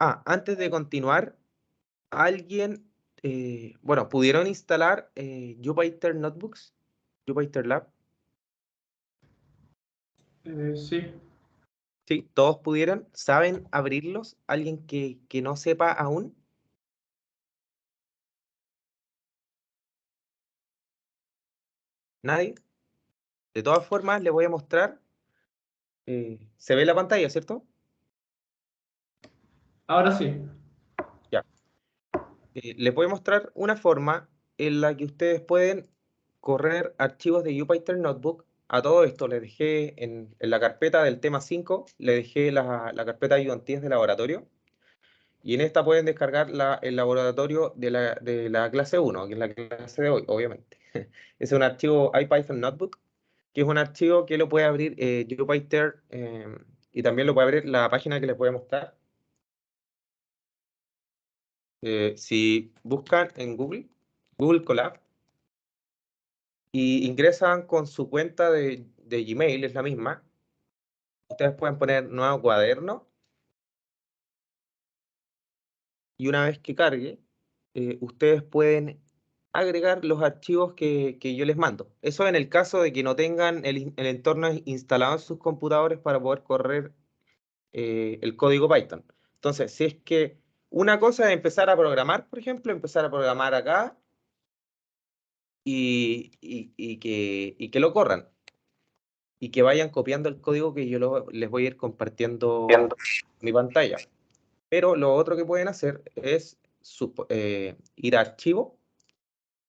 Antes de continuar, alguien, bueno, ¿pudieron instalar Jupyter Notebooks? Jupyter Lab. Sí. Sí, todos pudieron. ¿Saben abrirlos? ¿Alguien que no sepa aún? ¿Nadie? De todas formas, les voy a mostrar. ¿Se ve la pantalla, cierto? Ahora sí. Ya. Les voy a mostrar una forma en la que ustedes pueden correr archivos de Jupyter Notebook. A todo esto les dejé en la carpeta del tema 5, le dejé la carpeta de ayudantías de laboratorio. Y en esta pueden descargar el laboratorio de la clase 1, que es la clase de hoy, obviamente. Es un archivo IPython Notebook, que es un archivo que lo puede abrir Jupyter y también lo puede abrir la página que les voy a mostrar. Si buscan en Google Colab, y ingresan con su cuenta de Gmail, es la misma, ustedes pueden poner nuevo cuaderno, y una vez que cargue, ustedes pueden agregar los archivos que yo les mando. Eso en el caso de que no tengan el entorno instalado en sus computadores para poder correr el código Python. Entonces, si es que una cosa es empezar a programar, por ejemplo, empezar a programar acá y que lo corran y que vayan copiando el código que yo les voy a ir compartiendo Entiendo. mi pantalla. Pero lo otro que pueden hacer es ir a archivo,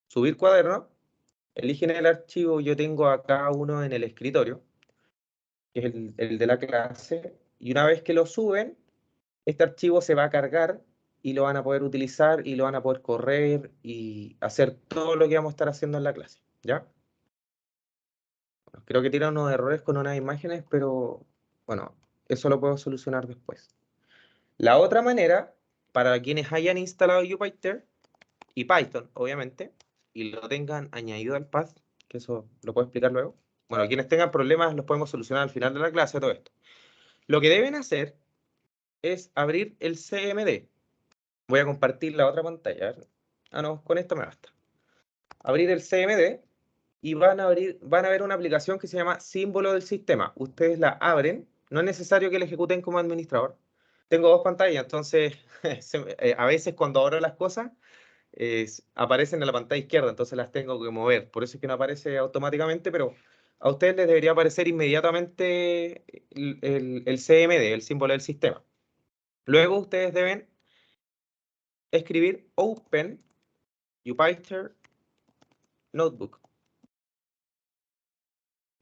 subir cuaderno, eligen el archivo, yo tengo acá uno en el escritorio, que es el de la clase, y una vez que lo suben, este archivo se va a cargar y lo van a poder utilizar y lo van a poder correr y hacer todo lo que vamos a estar haciendo en la clase, ¿ya? Bueno, creo que tiene unos errores con unas imágenes, pero bueno, eso lo puedo solucionar después. La otra manera, para quienes hayan instalado Jupyter y Python, obviamente, y lo tengan añadido al path, que eso lo puedo explicar luego. Bueno, quienes tengan problemas los podemos solucionar al final de la clase, todo esto. Lo que deben hacer es abrir el CMD. Voy a compartir la otra pantalla. No, con esto me basta. Abrir el CMD y van a ver una aplicación que se llama símbolo del sistema. Ustedes la abren, no es necesario que la ejecuten como administrador. Tengo dos pantallas, entonces a veces cuando abro las cosas aparecen en la pantalla izquierda, entonces las tengo que mover. Por eso es que no aparece automáticamente, pero a ustedes les debería aparecer inmediatamente el CMD, el símbolo del sistema. Luego ustedes deben escribir Open Jupyter Notebook.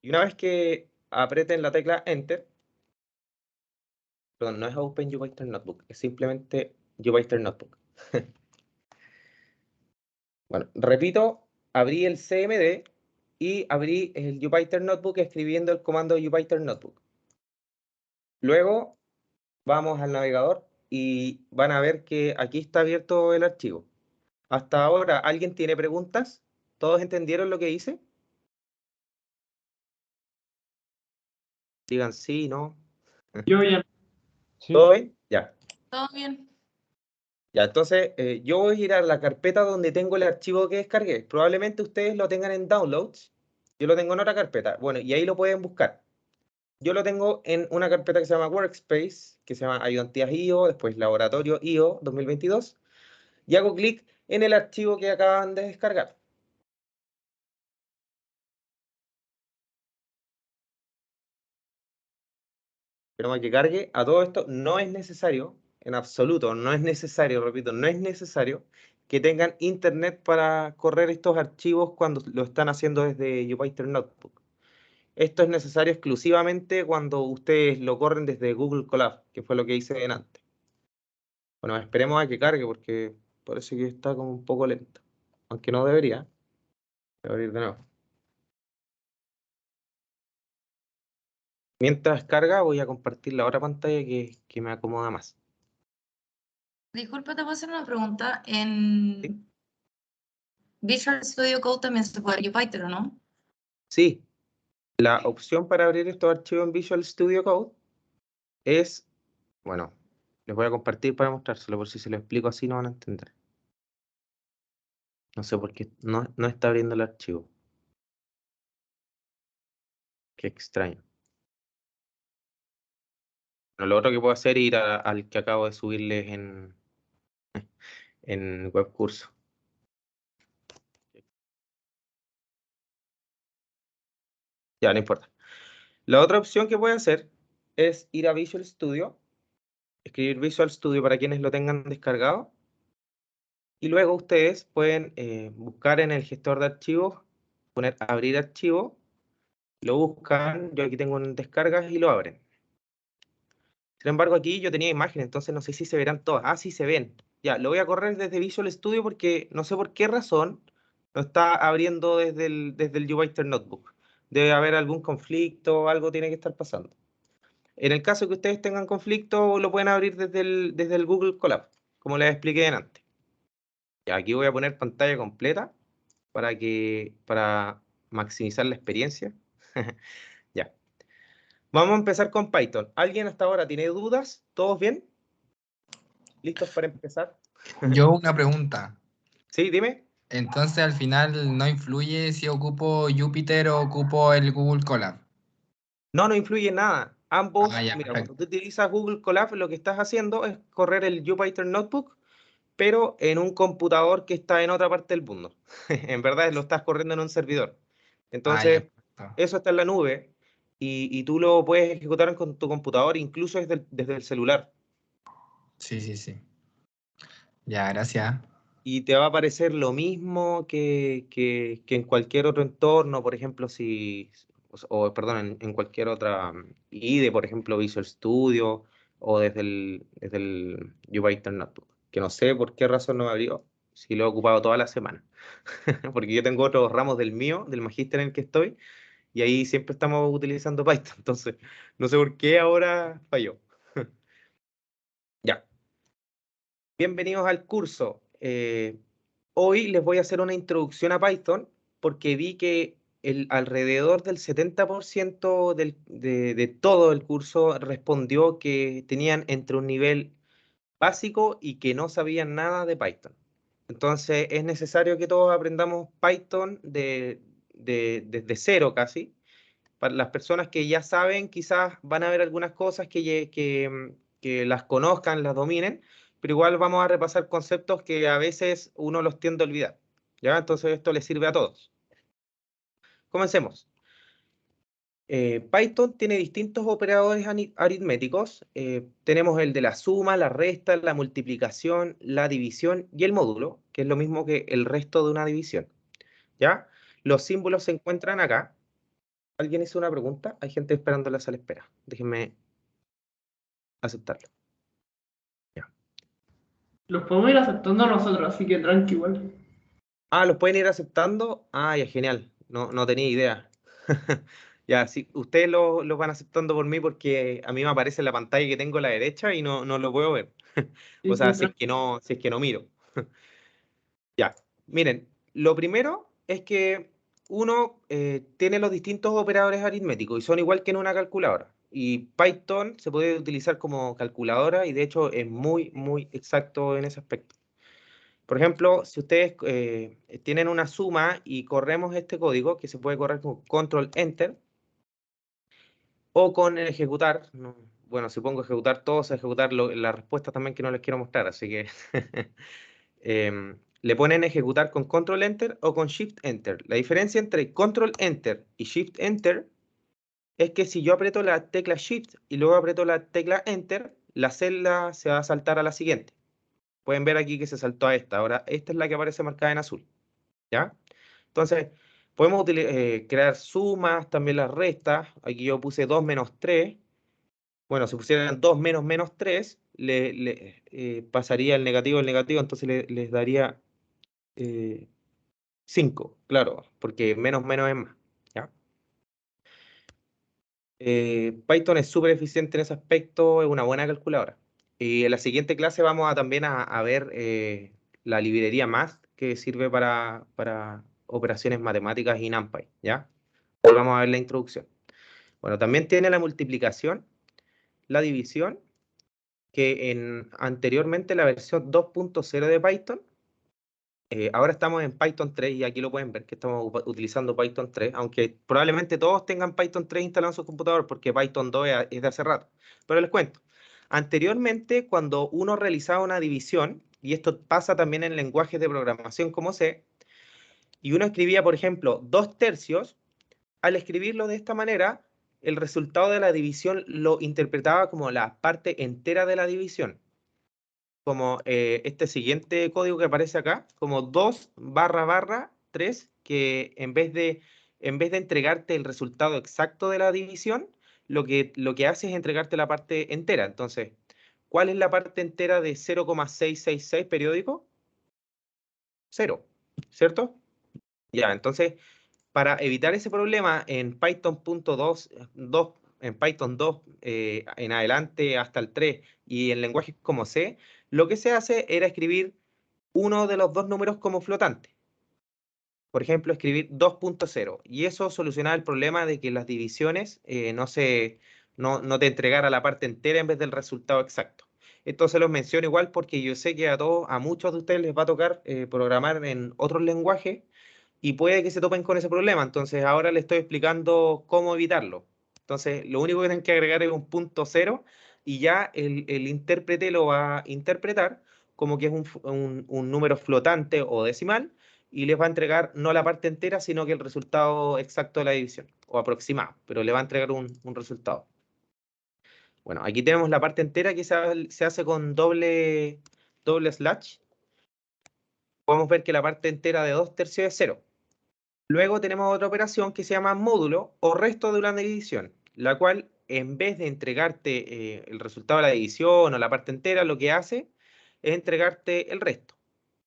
Y una vez que aprieten la tecla Enter, perdón, no es Open Jupyter Notebook, es simplemente Jupyter Notebook. Bueno, repito, abrí el CMD y abrí el Jupyter Notebook escribiendo el comando Jupyter Notebook. Luego vamos al navegador y van a ver que aquí está abierto el archivo. Hasta ahora, ¿alguien tiene preguntas? ¿Todos entendieron lo que hice? Digan sí, no. Yo bien. Sí. ¿Todo bien? Ya. Todo bien. Ya, entonces yo voy a ir a la carpeta donde tengo el archivo que descargué. Probablemente ustedes lo tengan en Downloads. Yo lo tengo en otra carpeta. Bueno, y ahí lo pueden buscar. Yo lo tengo en una carpeta que se llama Workspace, que se llama Ayudantías IO, después Laboratorio IO 2022. Y hago clic en el archivo que acaban de descargar. Esperamos que cargue. A todo esto no es necesario, en absoluto, no es necesario, repito, no es necesario que tengan internet para correr estos archivos cuando lo están haciendo desde Jupyter Notebook. Esto es necesario exclusivamente cuando ustedes lo corren desde Google Colab, que fue lo que hice antes. Bueno, esperemos a que cargue porque parece que está como un poco lento. Aunque no debería. Voy a abrir de nuevo. Mientras carga, voy a compartir la otra pantalla que me acomoda más. Disculpa, te voy a hacer una pregunta. En Visual Studio Code también se puede Jupyter, ¿o no? Sí, la opción para abrir estos archivos en Visual Studio Code es, bueno, Les voy a compartir para mostrárselo, por si se lo explico así no van a entender. No sé por qué no está abriendo el archivo. Qué extraño. Bueno, lo otro que puedo hacer es ir al que acabo de subirles en webcurso. Ya, no importa. La otra opción que pueden hacer es ir a Visual Studio, escribir Visual Studio para quienes lo tengan descargado, y luego ustedes pueden buscar en el gestor de archivos, poner abrir archivo, lo buscan, yo aquí tengo en descargas y lo abren. Sin embargo, aquí yo tenía imágenes, entonces no sé si se verán todas. Ah, sí se ven. Ya, lo voy a correr desde Visual Studio porque no sé por qué razón no está abriendo desde el Jupyter Notebook. Debe haber algún conflicto, algo tiene que estar pasando. En el caso que ustedes tengan conflicto, lo pueden abrir desde el Google Colab, como les expliqué antes. Ya, aquí voy a poner pantalla completa para maximizar la experiencia. Ya. Vamos a empezar con Python. ¿Alguien hasta ahora tiene dudas? ¿Todos bien? ¿Listos para empezar? Yo una pregunta. Sí, dime. Entonces al final no influye si ocupo Jupyter o ocupo el Google Colab. No influye en nada. Ambos, Ya, mira, cuando perfecto. tú utilizas Google Colab, lo que estás haciendo es correr el Jupyter Notebook, pero en un computador que está en otra parte del mundo. En verdad, lo estás corriendo en un servidor. Ya, Entonces, perfecto. eso está en la nube y tú lo puedes ejecutar con tu computador, incluso desde el celular. Sí, sí, sí. Ya, gracias. Y te va a aparecer lo mismo que en cualquier otro entorno, por ejemplo, perdón, en cualquier otra IDE, por ejemplo, Visual Studio, o desde el Jupyter Notebook, que no sé por qué razón no me abrió, si lo he ocupado toda la semana, porque yo tengo otros ramos del mío, del magíster en el que estoy, y ahí siempre estamos utilizando Python, entonces no sé por qué ahora falló. Ya. Bienvenidos al curso. Hoy les voy a hacer una introducción a Python porque vi que alrededor del 70% de todo el curso respondió que tenían entre un nivel básico y que no sabían nada de Python. Entonces es necesario que todos aprendamos Python desde cero casi. Para las personas que ya saben, quizás van a ver algunas cosas que las conozcan, las dominen, pero igual vamos a repasar conceptos que a veces uno los tiende a olvidar. ¿Ya? Entonces esto les sirve a todos. Comencemos. Python tiene distintos operadores aritméticos. Tenemos el de la suma, la resta, la multiplicación, la división y el módulo, que es lo mismo que el resto de una división. ¿Ya? Los símbolos se encuentran acá. ¿Alguien hizo una pregunta? Hay gente esperando en la sala de espera. Déjenme aceptarlo. Ya. Los podemos ir aceptando nosotros, así que tranqui igual. Ah, ¿los pueden ir aceptando? Ah, ya, genial. No tenía idea. Ya, sí, ustedes los van aceptando por mí porque a mí me aparece en la pantalla que tengo a la derecha y no lo puedo ver. Sí, O sea, sí, si es que no miro. Ya, miren, lo primero es que uno tiene los distintos operadores aritméticos y son igual que en una calculadora. Y Python se puede utilizar como calculadora y de hecho es muy, muy exacto en ese aspecto. Por ejemplo, si ustedes tienen una suma y corremos este código, que se puede correr con Control Enter o con ejecutar, bueno, si pongo ejecutar todos, ejecutar las respuestas también que no les quiero mostrar, así que le ponen ejecutar con Control Enter o con Shift Enter. La diferencia entre Control Enter y Shift Enter es que si yo aprieto la tecla Shift y luego aprieto la tecla Enter, la celda se va a saltar a la siguiente. Pueden ver aquí que se saltó a esta. Ahora, esta es la que aparece marcada en azul. ¿Ya? Entonces, podemos crear sumas, también las restas. Aquí yo puse 2 menos 3. Bueno, si pusieran 2 menos menos 3, pasaría el negativo, entonces les daría 5, claro, porque menos menos es más. ¿Ya? Python es súper eficiente en ese aspecto, es una buena calculadora. Y en la siguiente clase vamos también a ver la librería Math que sirve para operaciones matemáticas y NumPy, ¿ya? Hoy vamos a ver la introducción. Bueno, también tiene la multiplicación, la división que anteriormente la versión 2.0 de Python, ahora estamos en Python 3 y aquí lo pueden ver que estamos utilizando Python 3, aunque probablemente todos tengan Python 3 instalado en su computador porque Python 2 es de hace rato. Pero les cuento, anteriormente cuando uno realizaba una división, y esto pasa también en lenguajes de programación como C, y uno escribía, por ejemplo, 2/3, al escribirlo de esta manera, el resultado de la división lo interpretaba como la parte entera de la división. Como este siguiente código que aparece acá, como 2/3, que en vez de entregarte el resultado exacto de la división, lo que hace es entregarte la parte entera. Entonces, ¿cuál es la parte entera de 0,666 periódico? 0, ¿cierto? Ya, entonces, para evitar ese problema en Python 2 en adelante hasta el 3 y en lenguajes como C, lo que se hace era escribir uno de los dos números como flotante. Por ejemplo, escribir 2.0. Y eso solucionaba el problema de que las divisiones no te entregara la parte entera en vez del resultado exacto. Esto se los menciono igual porque yo sé que a muchos de ustedes les va a tocar programar en otros lenguajes y puede que se topen con ese problema. Entonces ahora les estoy explicando cómo evitarlo. Entonces lo único que tienen que agregar es un punto cero y ya el intérprete lo va a interpretar como que es un número flotante o decimal y les va a entregar no la parte entera, sino que el resultado exacto de la división, o aproximado, pero le va a entregar un resultado. Bueno, aquí tenemos la parte entera que se hace con doble slash. Podemos ver que la parte entera de 2/3 es 0. Luego tenemos otra operación que se llama módulo o resto de una división, la cual en vez de entregarte el resultado de la división o la parte entera, lo que hace es entregarte el resto.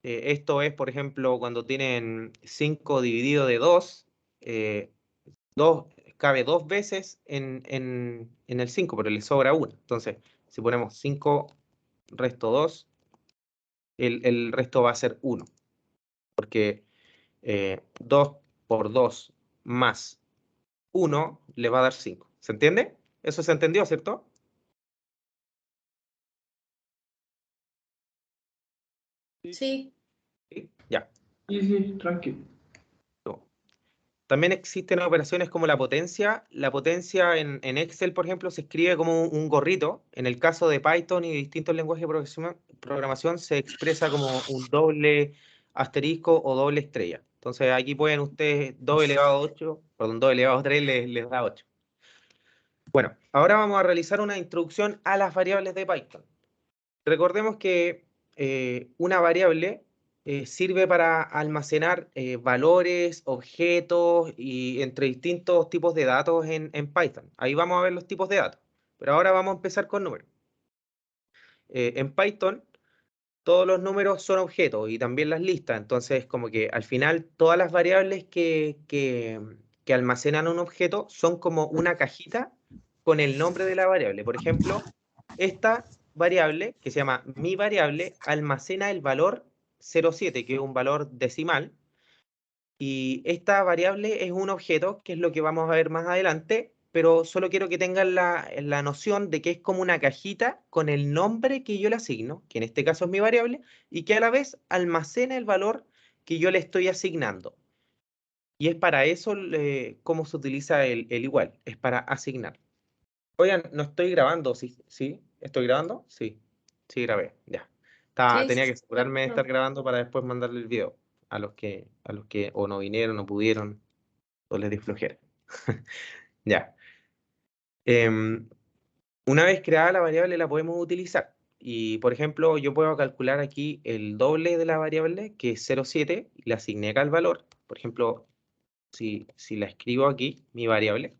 Esto es, por ejemplo, cuando tienen 5 dividido de 2, 2 cabe 2 veces en el 5, pero le sobra 1. Entonces, si ponemos 5 resto 2, el resto va a ser 1, porque 2 por 2 más 1 le va a dar 5. ¿Se entiende? Eso se entendió, ¿cierto? Sí. Sí, ya. Sí, tranquilo. También existen operaciones como la potencia. La potencia en Excel, por ejemplo, se escribe como un gorrito. En el caso de Python y distintos lenguajes de programación, se expresa como un doble asterisco o doble estrella. Entonces aquí pueden ustedes 2 elevado a 8, perdón, 2 elevado a 3 les da 8. Bueno, ahora vamos a realizar una introducción a las variables de Python. Recordemos que una variable sirve para almacenar valores, objetos y entre distintos tipos de datos en Python. Ahí vamos a ver los tipos de datos. Pero ahora vamos a empezar con números. En Python, todos los números son objetos y también las listas. Entonces, como que al final todas las variables que almacenan un objeto son como una cajita con el nombre de la variable. Por ejemplo, esta variable, que se llama mi variable, almacena el valor 0,7, que es un valor decimal. Y esta variable es un objeto, que es lo que vamos a ver más adelante, pero solo quiero que tengan la noción de que es como una cajita con el nombre que yo le asigno, que en este caso es mi variable, y que a la vez almacena el valor que yo le estoy asignando. Y es para eso cómo se utiliza el igual, es para asignar. Oigan, no estoy grabando, ¿sí? ¿Sí? ¿Estoy grabando? Sí, sí grabé, ya. Sí, Tenía sí, que asegurarme de estar No. grabando para después mandarle el video a los que o no vinieron, o pudieron, o les di flojera. Ya. Em, una vez creada la variable la podemos utilizar. Y, por ejemplo, yo puedo calcular aquí el doble de la variable, que es 0,7, y le asigné acá el valor. Por ejemplo, si la escribo aquí, mi variable,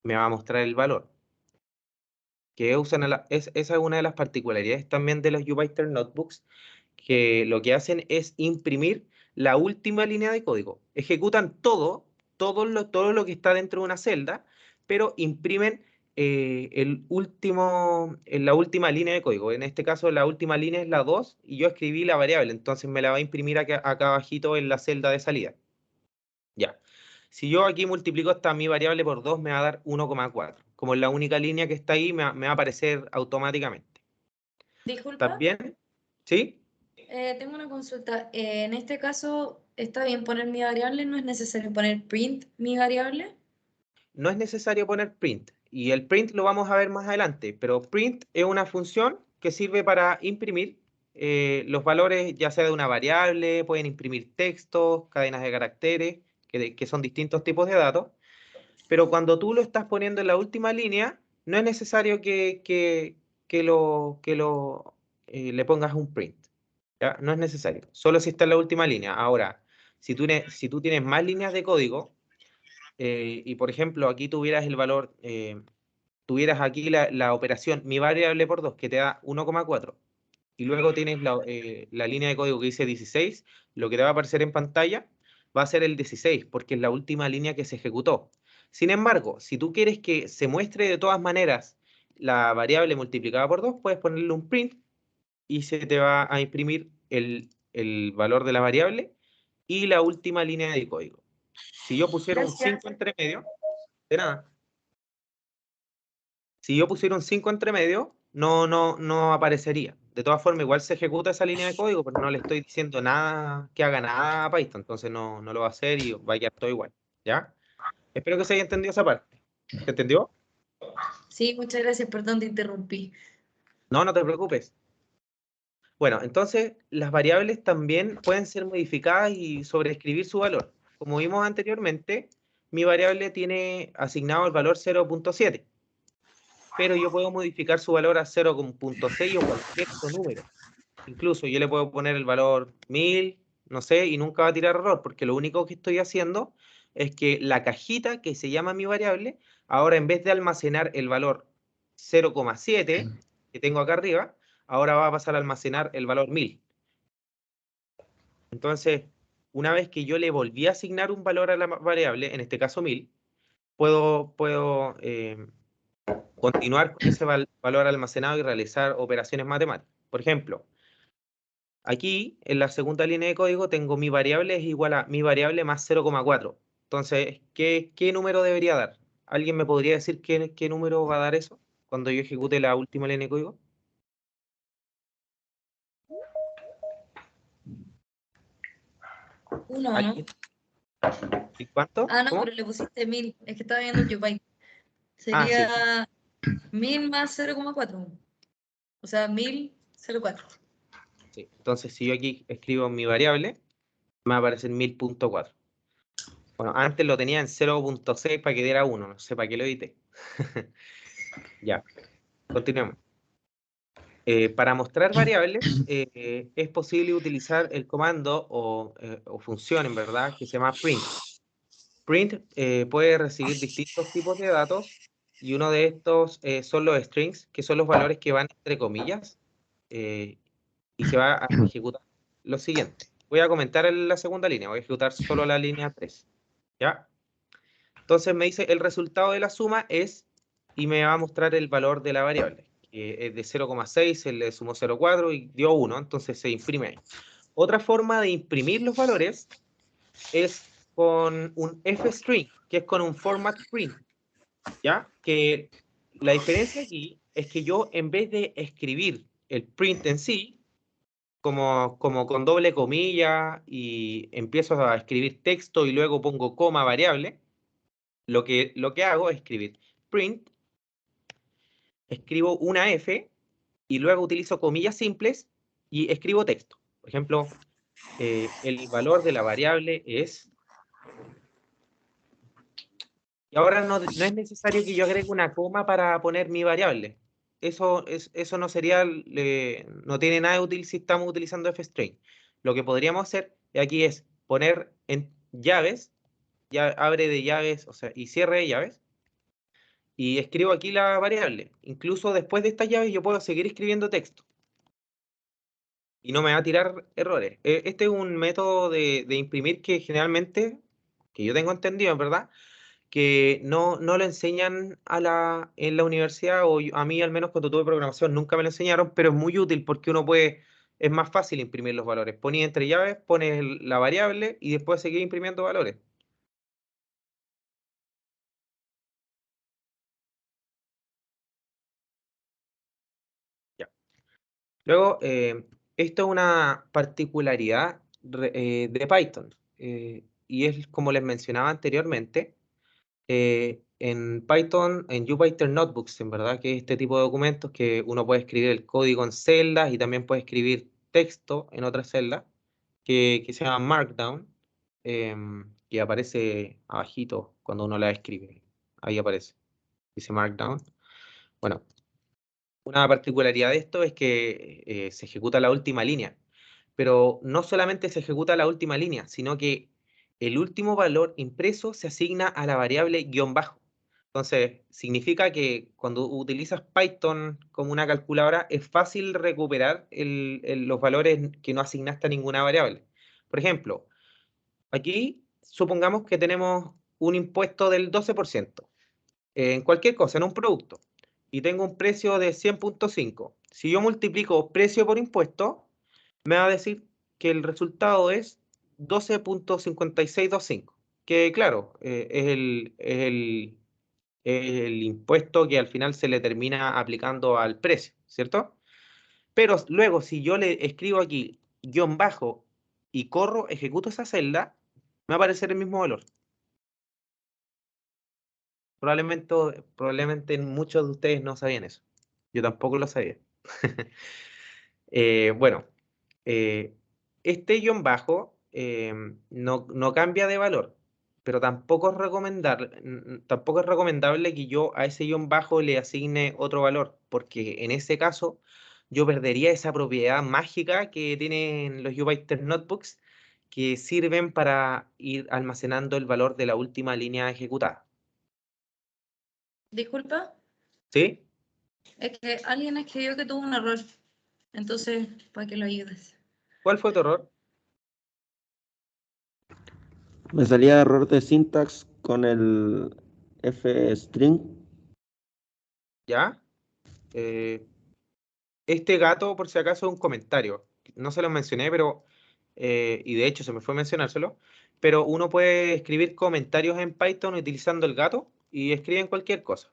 me va a mostrar el valor. Esa es una de las particularidades también de los Jupyter Notebooks, que lo que hacen es imprimir la última línea de código. Ejecutan todo lo que está dentro de una celda, pero imprimen la última línea de código. En este caso, la última línea es la 2 y yo escribí la variable, entonces me la va a imprimir acá abajito en la celda de salida. Ya. Si yo aquí multiplico esta mi variable por 2, me va a dar 1,4. Como es la única línea que está ahí, me va a aparecer automáticamente. Disculpa, También, ¿sí? tengo una consulta. En este caso, ¿está bien poner mi variable? ¿No es necesario poner print mi variable? No es necesario poner print. Y el print lo vamos a ver más adelante, pero print es una función que sirve para imprimir los valores, ya sea de una variable, pueden imprimir textos, cadenas de caracteres, que son distintos tipos de datos. Pero cuando tú lo estás poniendo en la última línea, no es necesario le pongas un print. ¿Ya? No es necesario. Solo si está en la última línea. Ahora, si tú tienes más líneas de código, y por ejemplo aquí tuvieras el valor, tuvieras aquí la operación mi variable por 2 que te da 1,4 y luego tienes la línea de código que dice 16, lo que te va a aparecer en pantalla va a ser el 16 porque es la última línea que se ejecutó. Sin embargo, si tú quieres que se muestre de todas maneras la variable multiplicada por 2, puedes ponerle un print y se te va a imprimir el valor de la variable y la última línea de código. Si yo pusiera un Gracias. 5 entre medio, de nada. Si yo pusiera un 5 entre medio, no aparecería. De todas formas, igual se ejecuta esa línea de código, pero no le estoy diciendo nada, que haga nada a Python, entonces no lo va a hacer y va a quedar todo igual. ¿Ya? Espero que se haya entendido esa parte. ¿Se entendió? Sí, muchas gracias, perdón, te interrumpí. No, no te preocupes. Bueno, entonces las variables también pueden ser modificadas y sobreescribir su valor. Como vimos anteriormente, mi variable tiene asignado el valor 0,7, pero yo puedo modificar su valor a 0,6 o cualquier otro número. Incluso yo le puedo poner el valor 1000, no sé, y nunca va a tirar error, porque lo único que estoy haciendo es que la cajita que se llama mi variable, ahora en vez de almacenar el valor 0,7 que tengo acá arriba, ahora va a pasar a almacenar el valor 1000. Entonces, una vez que yo le volví a asignar un valor a la variable, en este caso 1000, puedo continuar con ese valor almacenado y realizar operaciones matemáticas. Por ejemplo, aquí, en la segunda línea de código, tengo mi variable es igual a mi variable más 0,4. Entonces, ¿qué número debería dar? ¿Alguien me podría decir qué número va a dar eso cuando yo ejecute la última línea de código? Uno, ¿no? ¿Alguien? ¿Y cuánto? Ah, no, ¿Cómo? pero le pusiste 1000. Es que estaba viendo el Python. Ah, sí. Sería 1000 más 0,4. O sea, 1000,04. Sí. Entonces, si yo aquí escribo mi variable, me va a aparecer 1000,4. Bueno, antes lo tenía en 0,6 para que diera 1. No sé para qué lo edité. Ya, continuemos. Para mostrar variables es posible utilizar el comando o función, en verdad, que se llama print. Print puede recibir distintos tipos de datos y uno de estos son los strings, que son los valores que van entre comillas eh, y se va a ejecutar lo siguiente. Voy a comentar en la segunda línea, voy a ejecutar solo la línea 3. ¿Ya? Entonces me dice el resultado de la suma es, y me va a mostrar el valor de la variable, que es de 0,6, se le sumó 0,4 y dio 1, entonces se imprime ahí. Otra forma de imprimir los valores es con un fstring, que es con un format print, ¿ya? Que la diferencia aquí es que yo en vez de escribir el print en sí, como con doble comilla y empiezo a escribir texto y luego pongo coma variable, lo que hago es escribir print, escribo una F y luego utilizo comillas simples y escribo texto. Por ejemplo, el valor de la variable es... Y ahora no es necesario que yo agregue una coma para poner mi variable. Eso no sería, no tiene nada de útil si estamos utilizando fstring. Lo que podríamos hacer aquí es poner en llaves, ya abre de llaves, o sea, y cierre de llaves, y escribo aquí la variable. Incluso después de estas llaves yo puedo seguir escribiendo texto y no me va a tirar errores. Este es un método de imprimir que generalmente, que yo tengo entendido, en verdad, que no lo enseñan en la universidad, o a mí al menos cuando tuve programación nunca me lo enseñaron, pero es muy útil porque es más fácil imprimir los valores. Pones entre llaves, pones la variable y después seguir imprimiendo valores. Ya. Luego, esto es una particularidad de Python. Y es como les mencionaba anteriormente, en Python, en Jupyter Notebooks, en verdad, que es este tipo de documentos que uno puede escribir el código en celdas y también puede escribir texto en otras celdas, que se llama Markdown, que aparece abajito cuando uno la escribe. Ahí aparece, dice Markdown. Bueno, una particularidad de esto es que se ejecuta la última línea, pero no solamente se ejecuta la última línea, sino que el último valor impreso se asigna a la variable guión bajo. Entonces, significa que cuando utilizas Python como una calculadora, es fácil recuperar los valores que no asignaste a ninguna variable. Por ejemplo, aquí supongamos que tenemos un impuesto del 12% en cualquier cosa, en un producto, y tengo un precio de 100.5. Si yo multiplico precio por impuesto, me va a decir que el resultado es 12.5625, que claro, es el impuesto que al final se le termina aplicando al precio, ¿cierto? Pero luego, si yo le escribo aquí guión bajo y corro, ejecuto esa celda, me va a aparecer el mismo valor. Probablemente muchos de ustedes no sabían eso. Yo tampoco lo sabía. Bueno, este guión bajo no cambia de valor, pero tampoco es recomendable que yo a ese guión bajo le asigne otro valor, porque en ese caso yo perdería esa propiedad mágica que tienen los Jupyter Notebooks, que sirven para ir almacenando el valor de la última línea ejecutada. Disculpa, ¿Sí? es que alguien escribió que tuvo un error. Entonces, para que lo ayudes. ¿Cuál fue tu error? Me salía error de syntax con el fstring. ¿Ya? Este gato, por si acaso, es un comentario. No se lo mencioné, pero, y de hecho se me fue a mencionárselo, pero uno puede escribir comentarios en Python utilizando el gato y escriben cualquier cosa.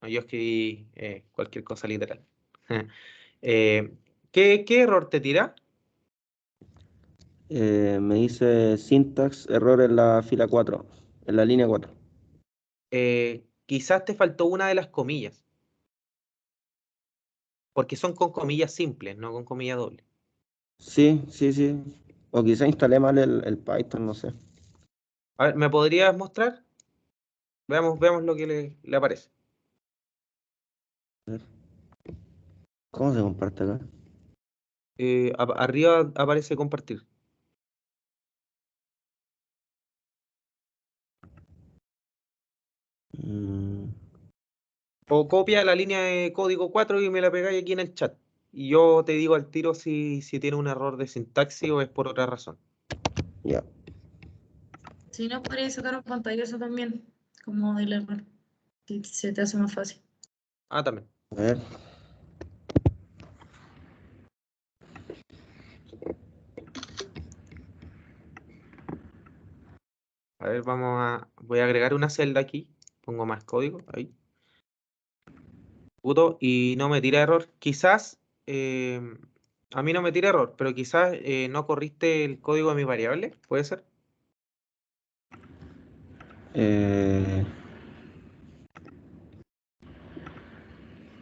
Yo escribí cualquier cosa literal. ¿Qué error te tira? Me dice syntax error en la fila 4, en la línea 4. Quizás te faltó una de las comillas, porque son con comillas simples, no con comillas dobles. Sí, sí, sí. O quizá instalé mal el Python, no sé. A ver, ¿me podrías mostrar? Veamos lo que le aparece. A ver, ¿cómo se comparte acá? Arriba aparece compartir. Mm, O copia la línea de código 4 y me la pegáis aquí en el chat. Y yo te digo al tiro si tiene un error de sintaxis o es por otra razón. ya. Si no, podrías sacar un pantallazo también, como del error. Si se te hace más fácil. Ah, también. A ver. A ver, voy a agregar una celda aquí. Pongo más código. Ahí. Puto, y no me tira error. Quizás, a mí no me tira error, pero quizás no corriste el código de mi variable. ¿Puede ser? Eh,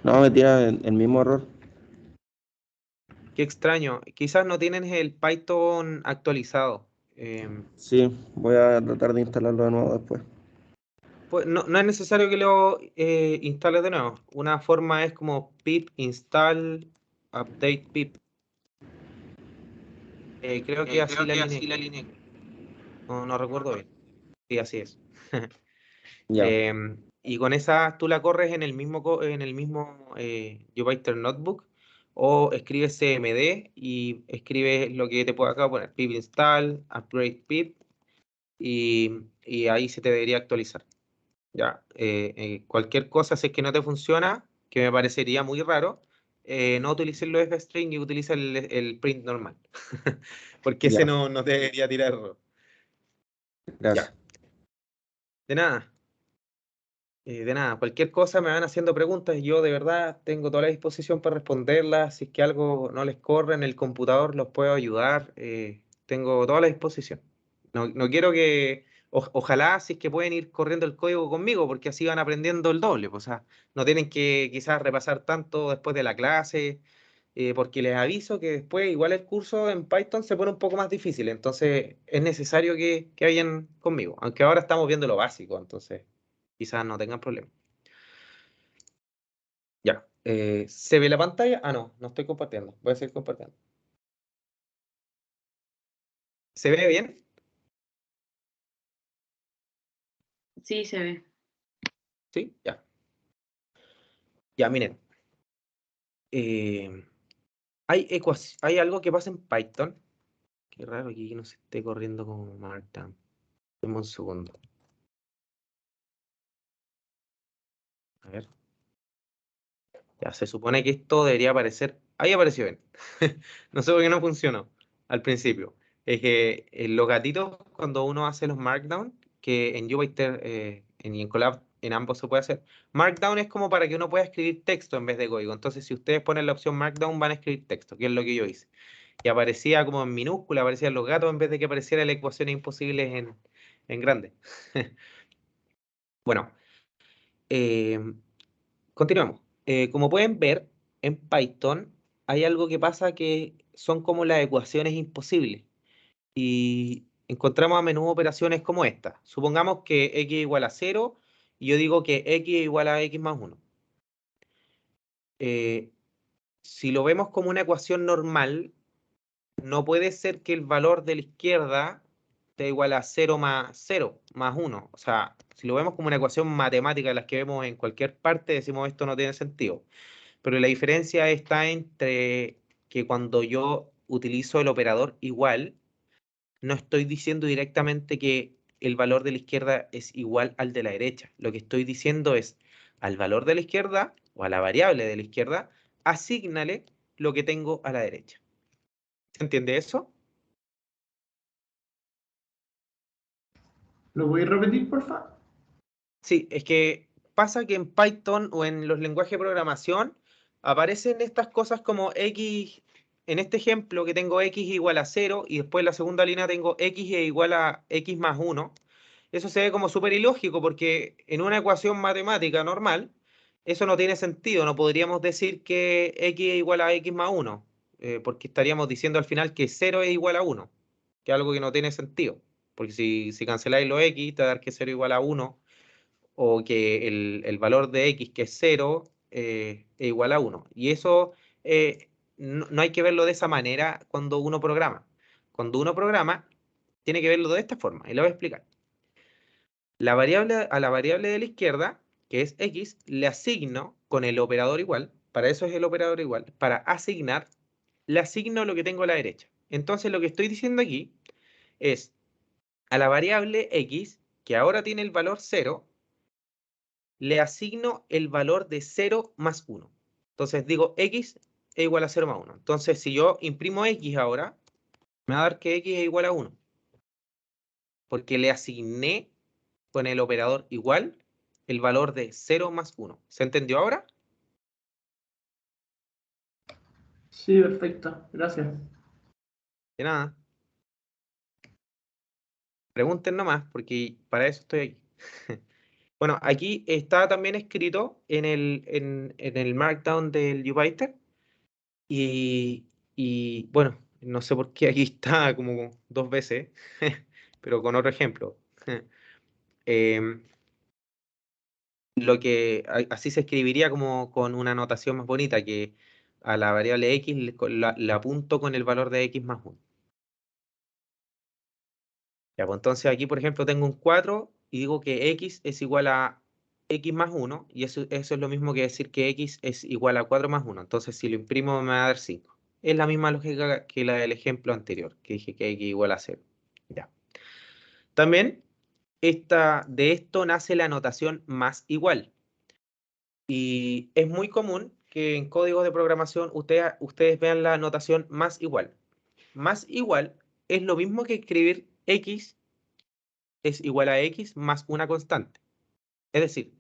no, me tira el mismo error. Qué extraño. Quizás no tienes el Python actualizado. Sí, voy a tratar de instalarlo de nuevo después. Pues no es necesario que lo instales de nuevo. Una forma es como pip install update pip. Creo que así la línea. No recuerdo bien. Sí, así es. Ya, Y con esa tú la corres en el mismo Jupyter Notebook o escribes cmd y escribes lo que te puedo acá poner, pip install, upgrade pip y ahí se te debería actualizar. Ya, cualquier cosa, si es que no te funciona, que me parecería muy raro, no utilices los fstring y utiliza el print normal. Porque ese ya, no te debería tirar error. gracias. Ya, de nada. De nada, cualquier cosa me van haciendo preguntas y yo de verdad tengo toda la disposición para responderlas. Si es que algo no les corre en el computador, los puedo ayudar. Tengo toda la disposición. No quiero que, ojalá si es que pueden ir corriendo el código conmigo, porque así van aprendiendo el doble. Pues, o sea, no tienen que quizás repasar tanto después de la clase, porque les aviso que después igual el curso en Python se pone un poco más difícil. Entonces es necesario que vayan conmigo, aunque ahora estamos viendo lo básico, entonces quizás no tengan problema. Ya. ¿Se ve la pantalla? Ah, no estoy compartiendo. Voy a seguir compartiendo. ¿Se ve bien? Sí, se ve. Sí, ya. Ya, miren. Eh, hay algo que pasa en Python. Qué raro aquí que no se esté corriendo como Markdown. Dame un segundo. A ver. Ya, se supone que esto debería aparecer. Ahí apareció bien. No sé por qué no funcionó al principio. Es que los gatitos, cuando uno hace los Markdown, que en Jupyter y en Colab, en ambos se puede hacer. Markdown es como para que uno pueda escribir texto en vez de código. Entonces, si ustedes ponen la opción Markdown, van a escribir texto, que es lo que yo hice. Y aparecía como en minúscula, aparecían los gatos en vez de que apareciera la ecuación imposibles en grande. Bueno, eh, continuamos. Como pueden ver, en Python hay algo que pasa que son como las ecuaciones imposibles. Y encontramos a menudo operaciones como esta. Supongamos que x igual a 0 y yo digo que x igual a x más 1. Si lo vemos como una ecuación normal, no puede ser que el valor de la izquierda sea igual a 0 más 1. O sea, si lo vemos como una ecuación matemática de las que vemos en cualquier parte, decimos esto no tiene sentido. Pero la diferencia está entre que cuando yo utilizo el operador igual, no estoy diciendo directamente que el valor de la izquierda es igual al de la derecha. Lo que estoy diciendo es al valor de la izquierda o a la variable de la izquierda, asígnale lo que tengo a la derecha. ¿Se entiende eso? ¿Lo voy a repetir, por favor? Sí, es que pasa que en Python o en los lenguajes de programación aparecen estas cosas como x, en este ejemplo que tengo x igual a 0 y después en la segunda línea tengo x igual a x más 1. Eso se ve como súper ilógico porque en una ecuación matemática normal eso no tiene sentido. No podríamos decir que x es igual a x más 1, porque estaríamos diciendo al final que 0 es igual a 1, que es algo que no tiene sentido. Porque si canceláis los x, te va a dar que 0 es igual a 1 o que el valor de x, que es 0, es igual a 1. Y eso no hay que verlo de esa manera cuando uno programa. Cuando uno programa, tiene que verlo de esta forma, y lo voy a explicar. A la variable de la izquierda, que es x, le asigno con el operador igual, para eso es el operador igual, para asignar, le asigno lo que tengo a la derecha. Entonces lo que estoy diciendo aquí es, a la variable x, que ahora tiene el valor 0, le asigno el valor de 0 más 1. Entonces digo x es igual a 0 más 1. Entonces si yo imprimo x ahora, me va a dar que x es igual a 1. Porque le asigné con el operador igual el valor de 0 más 1. ¿Se entendió ahora? Sí, perfecto. Gracias. De nada. Pregunten nomás, porque para eso estoy aquí. Bueno, aquí está también escrito en el Markdown del Jupyter. Y bueno, no sé por qué aquí está como dos veces, pero con otro ejemplo. Em, así se escribiría como con una notación más bonita, que a la variable x la apunto con el valor de x más 1. Ya, pues entonces aquí, por ejemplo, tengo un 4 y digo que x es igual a x más 1, y eso es lo mismo que decir que x es igual a 4 más 1. Entonces, si lo imprimo, me va a dar 5. Es la misma lógica que la del ejemplo anterior, que dije que x igual a 0. Ya. También, de esto nace la notación más igual. Y es muy común que en códigos de programación ustedes vean la notación más igual. Más igual es lo mismo que escribir x es igual a x más una constante. Es decir,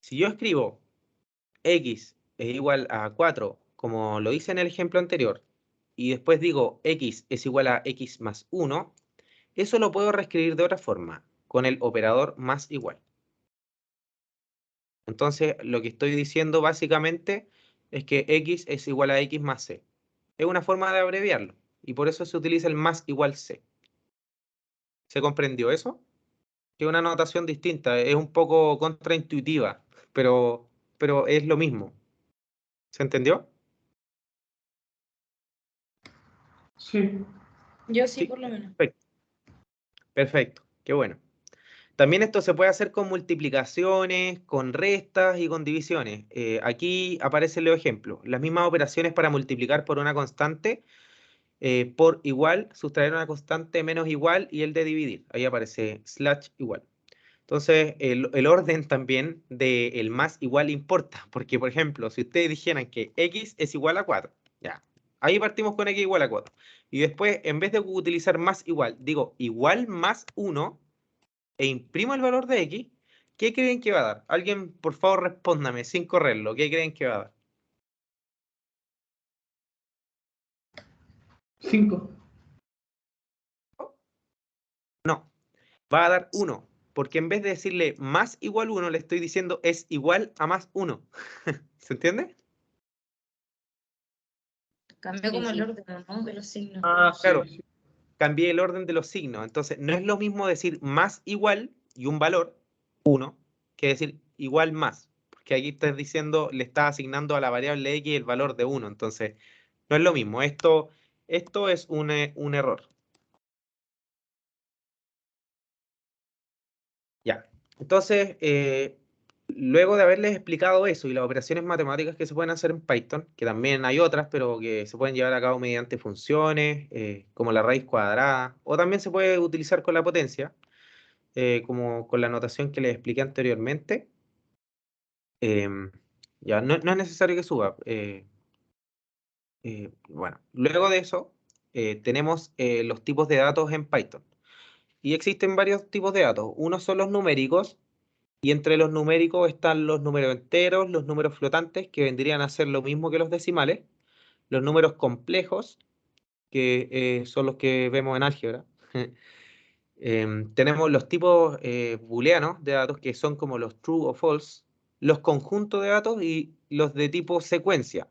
Si yo escribo x es igual a 4, como lo hice en el ejemplo anterior, y después digo x es igual a x más 1, eso lo puedo reescribir de otra forma, con el operador más igual. Entonces, lo que estoy diciendo básicamente es que x es igual a x más c. Es una forma de abreviarlo, y por eso se utiliza el más igual c. ¿Se comprendió eso? Que es una notación distinta, es un poco contraintuitiva, pero es lo mismo. ¿Se entendió? Sí. Yo sí, Sí. por lo menos. Perfecto. Perfecto, qué bueno. También esto se puede hacer con multiplicaciones, con restas y con divisiones. Aquí aparecen los ejemplos. Las mismas operaciones para multiplicar por una constante, por igual, sustraer una constante menos igual y el de dividir. Ahí aparece slash igual. Entonces, el orden también del más igual importa. Porque, por ejemplo, si ustedes dijeran que x es igual a 4, ya. Ahí partimos con x igual a 4. Y después, en vez de utilizar más igual, digo igual más 1 e imprimo el valor de x, ¿qué creen que va a dar? Alguien, por favor, respóndame sin correrlo. ¿Qué creen que va a dar? 5. No, va a dar 1. Porque en vez de decirle más igual 1, le estoy diciendo es igual a más 1. ¿Se entiende? Cambió como el Sí. orden, ¿no? De los signos. Ah, Claro. sí. Cambié el orden de los signos. Entonces, no es lo mismo decir más igual y un valor, 1, que decir igual más. Porque aquí estás diciendo, le estás asignando a la variable x el valor de 1. Entonces, no es lo mismo. Esto es un error. Ya. Entonces, luego de haberles explicado eso y las operaciones matemáticas que se pueden hacer en Python, que también hay otras, pero que se pueden llevar a cabo mediante funciones, como la raíz cuadrada, o también se puede utilizar con la potencia, como con la notación que les expliqué anteriormente. em, ya, no es necesario que suba. Bueno, luego de eso, tenemos los tipos de datos en Python. Y existen varios tipos de datos. Unos son los numéricos, y entre los numéricos están los números enteros, los números flotantes, que vendrían a ser lo mismo que los decimales, los números complejos, que son los que vemos en álgebra. Tenemos los tipos booleanos de datos, que son como los true o false, los conjuntos de datos y los de tipo secuencia.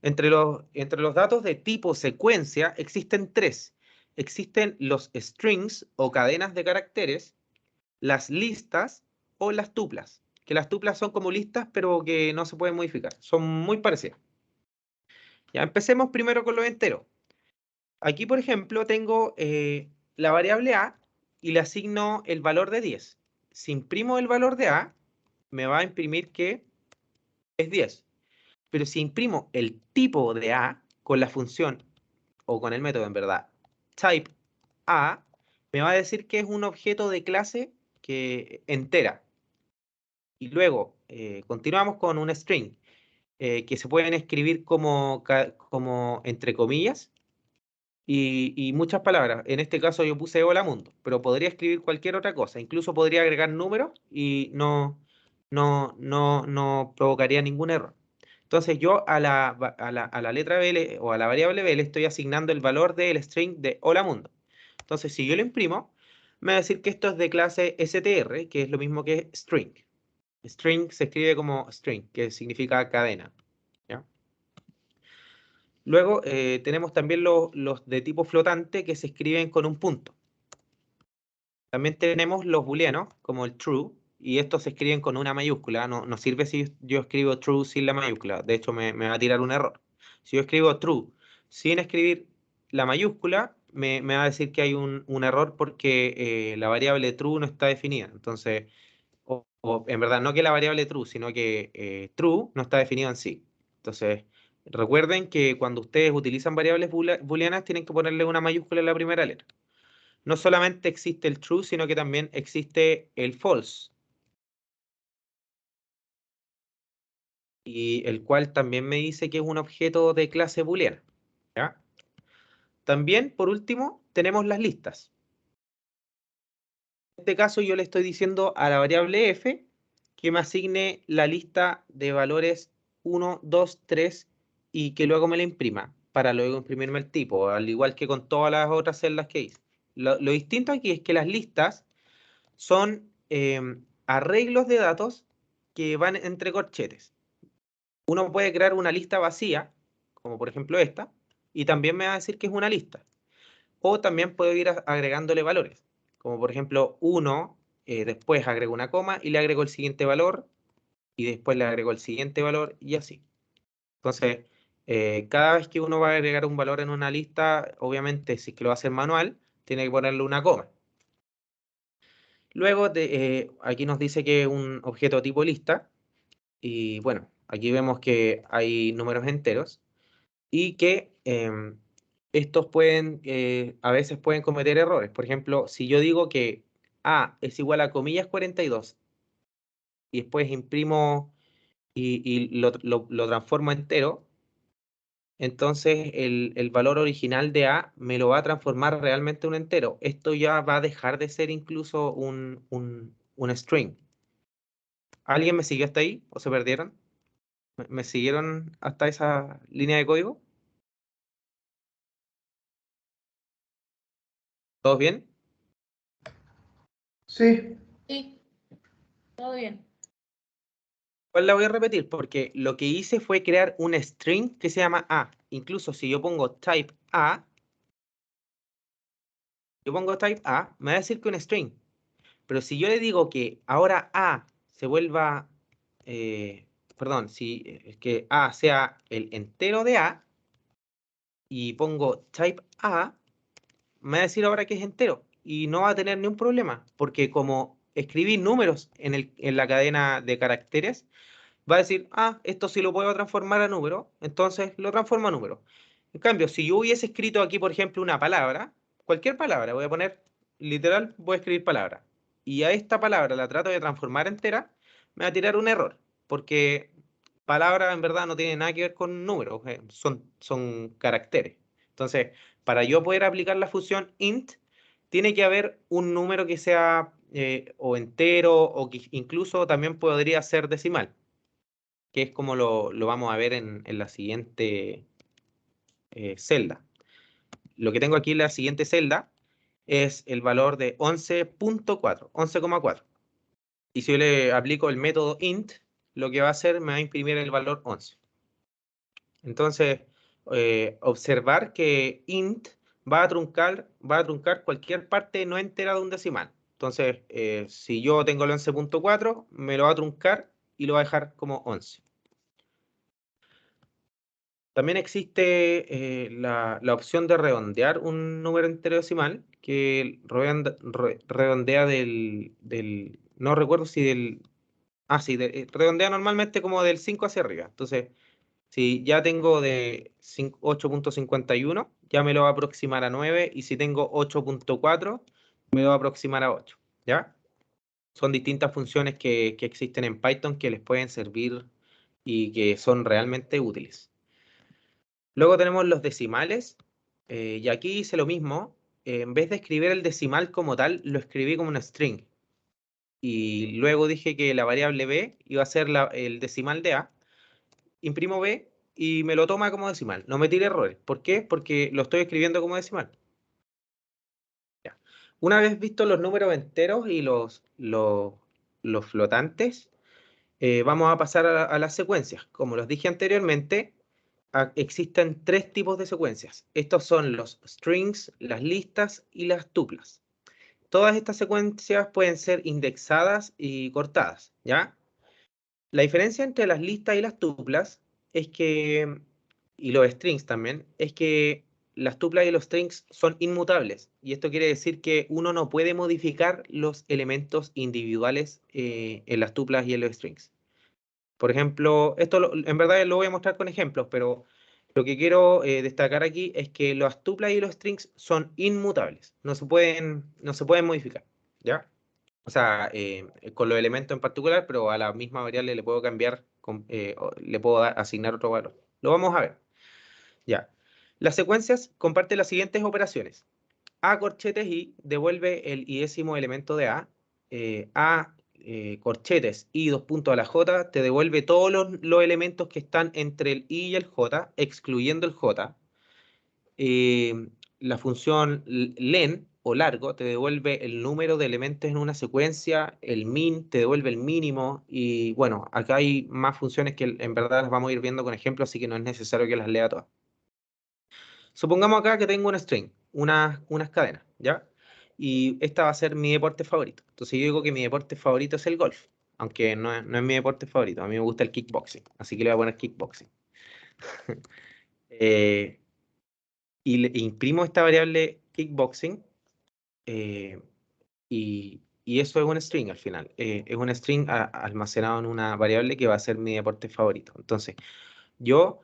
Entre los datos de tipo secuencia existen tres. Existen los strings o cadenas de caracteres, las listas o las tuplas. Que las tuplas son como listas, pero que no se pueden modificar. Son muy parecidas. Ya empecemos primero con los enteros. Aquí, por ejemplo, tengo la variable a y le asigno el valor de 10. Si imprimo el valor de a, me va a imprimir que es 10. Pero si imprimo el tipo de a con la función, o con el método en verdad, type a, me va a decir que es un objeto de clase que entera. Y luego continuamos con un string, que se pueden escribir como entre comillas y muchas palabras. En este caso yo puse hola mundo, pero podría escribir cualquier otra cosa. Incluso podría agregar números y no provocaría ningún error. Entonces yo a la letra B o a la variable B le estoy asignando el valor del string de hola mundo. Entonces si yo lo imprimo, me va a decir que esto es de clase str, que es lo mismo que string. String se escribe como string, que significa cadena. ¿Ya? Luego tenemos también los de tipo flotante, que se escriben con un punto. También tenemos los booleanos, como el true, y estos se escriben con una mayúscula. No sirve si yo escribo true sin la mayúscula. De hecho, me va a tirar un error. Si yo escribo true sin escribir la mayúscula, me va a decir que hay un error porque la variable true no está definida. Entonces, o en verdad, no que la variable true, sino que true no está definido en sí. Entonces, recuerden que cuando ustedes utilizan variables booleanas, tienen que ponerle una mayúscula en la primera letra. No solamente existe el true, sino que también existe el false, y el cual también me dice que es un objeto de clase booleana. ¿Ya? También, por último, tenemos las listas. En este caso yo le estoy diciendo a la variable f que me asigne la lista de valores 1, 2, 3 y que luego me la imprima para luego imprimirme el tipo, al igual que con todas las otras celdas que hice. Lo distinto aquí es que las listas son arreglos de datos que van entre corchetes. Uno puede crear una lista vacía, como por ejemplo esta, y también me va a decir que es una lista. O también puedo ir agregándole valores, como por ejemplo 1, después agrego una coma y le agrego el siguiente valor, y después le agrego el siguiente valor, y así. Entonces, cada vez que uno va a agregar un valor en una lista, obviamente si es que lo va a hacer manual, tiene que ponerle una coma. Luego, aquí nos dice que es un objeto tipo lista, y bueno, aquí vemos que hay números enteros, y que estos pueden, a veces pueden cometer errores. Por ejemplo, si yo digo que A es igual a comillas 42 y después imprimo y lo transformo entero, entonces el valor original de A me lo va a transformar realmente en un entero. Esto ya va a dejar de ser incluso un string. ¿Alguien me siguió hasta ahí o se perdieron? ¿Me siguieron hasta esa línea de código? ¿Todos bien? Sí. Sí, todo bien. Pues la voy a repetir porque lo que hice fue crear un string que se llama A. Incluso si yo pongo type A, me va a decir que un string. Pero si yo le digo que ahora A se vuelva, perdón, si que A sea el entero de A y pongo type A, me va a decir ahora que es entero y no va a tener ningún problema porque como escribí números en la cadena de caracteres, va a decir, ah, esto sí lo puedo transformar a número, entonces lo transformo a número. En cambio, si yo hubiese escrito aquí, por ejemplo, una palabra, cualquier palabra, voy a poner, literal, voy a escribir palabra, y a esta palabra la trato de transformar entera, me va a tirar un error, porque palabra en verdad no tiene nada que ver con números, son caracteres. Entonces, para yo poder aplicar la función int, tiene que haber un número que sea o entero, o que incluso también podría ser decimal, que es como lo vamos a ver en la siguiente celda. Lo que tengo aquí en la siguiente celda es el valor de 11.4, 11,4. Y si yo le aplico el método int, lo que va a hacer me va a imprimir el valor 11. Entonces, observar que int va a truncar cualquier parte no entera de un decimal. Entonces, si yo tengo el 11.4, me lo va a truncar y lo va a dejar como 11. También existe la opción de redondear un número entero decimal, que redondea no recuerdo si sí, redondea normalmente como del 5 hacia arriba. Entonces, si ya tengo de 8.51, ya me lo va a aproximar a 9, y si tengo 8.4, me lo va a aproximar a 8, ¿ya? Son distintas funciones que existen en Python que les pueden servir y que son realmente útiles. Luego tenemos los decimales, y aquí hice lo mismo. En vez de escribir el decimal como tal, lo escribí como una string. Y luego dije que la variable b iba a ser el decimal de a. Imprimo b y me lo toma como decimal. No me tire errores. ¿Por qué? Porque lo estoy escribiendo como decimal. Ya. Una vez vistos los números enteros y los flotantes, vamos a pasar a las secuencias. Como los dije anteriormente, existen tres tipos de secuencias. Estos son los strings, las listas y las tuplas. Todas estas secuencias pueden ser indexadas y cortadas, ¿ya? La diferencia entre las listas y las tuplas es que, y los strings también, es que las tuplas y los strings son inmutables. Y esto quiere decir que uno no puede modificar los elementos individuales en las tuplas y en los strings. Por ejemplo, esto en verdad lo voy a mostrar con ejemplos, pero lo que quiero destacar aquí es que las tuplas y los strings son inmutables, no se pueden modificar, ¿ya? O sea, con los elementos en particular, pero a la misma variable le puedo cambiar, le puedo asignar otro valor. Lo vamos a ver, ya. Las secuencias comparten las siguientes operaciones. A corchetes y devuelve el iésimo elemento de A. A corchetes y 2 puntos a la J, te devuelve todos los elementos que están entre el I y el J, excluyendo el J. La función len o largo te devuelve el número de elementos en una secuencia, el min te devuelve el mínimo, y bueno, acá hay más funciones que en verdad las vamos a ir viendo con ejemplos, así que no es necesario que las lea todas. Supongamos acá que tengo una string, unas cadenas, ¿ya? Y esta va a ser mi deporte favorito. Entonces yo digo que mi deporte favorito es el golf, aunque no es mi deporte favorito. A mí me gusta el kickboxing, así que le voy a poner kickboxing. Y le imprimo esta variable kickboxing, y eso es un string al final. Es un string almacenado en una variable que va a ser mi deporte favorito. Entonces, yo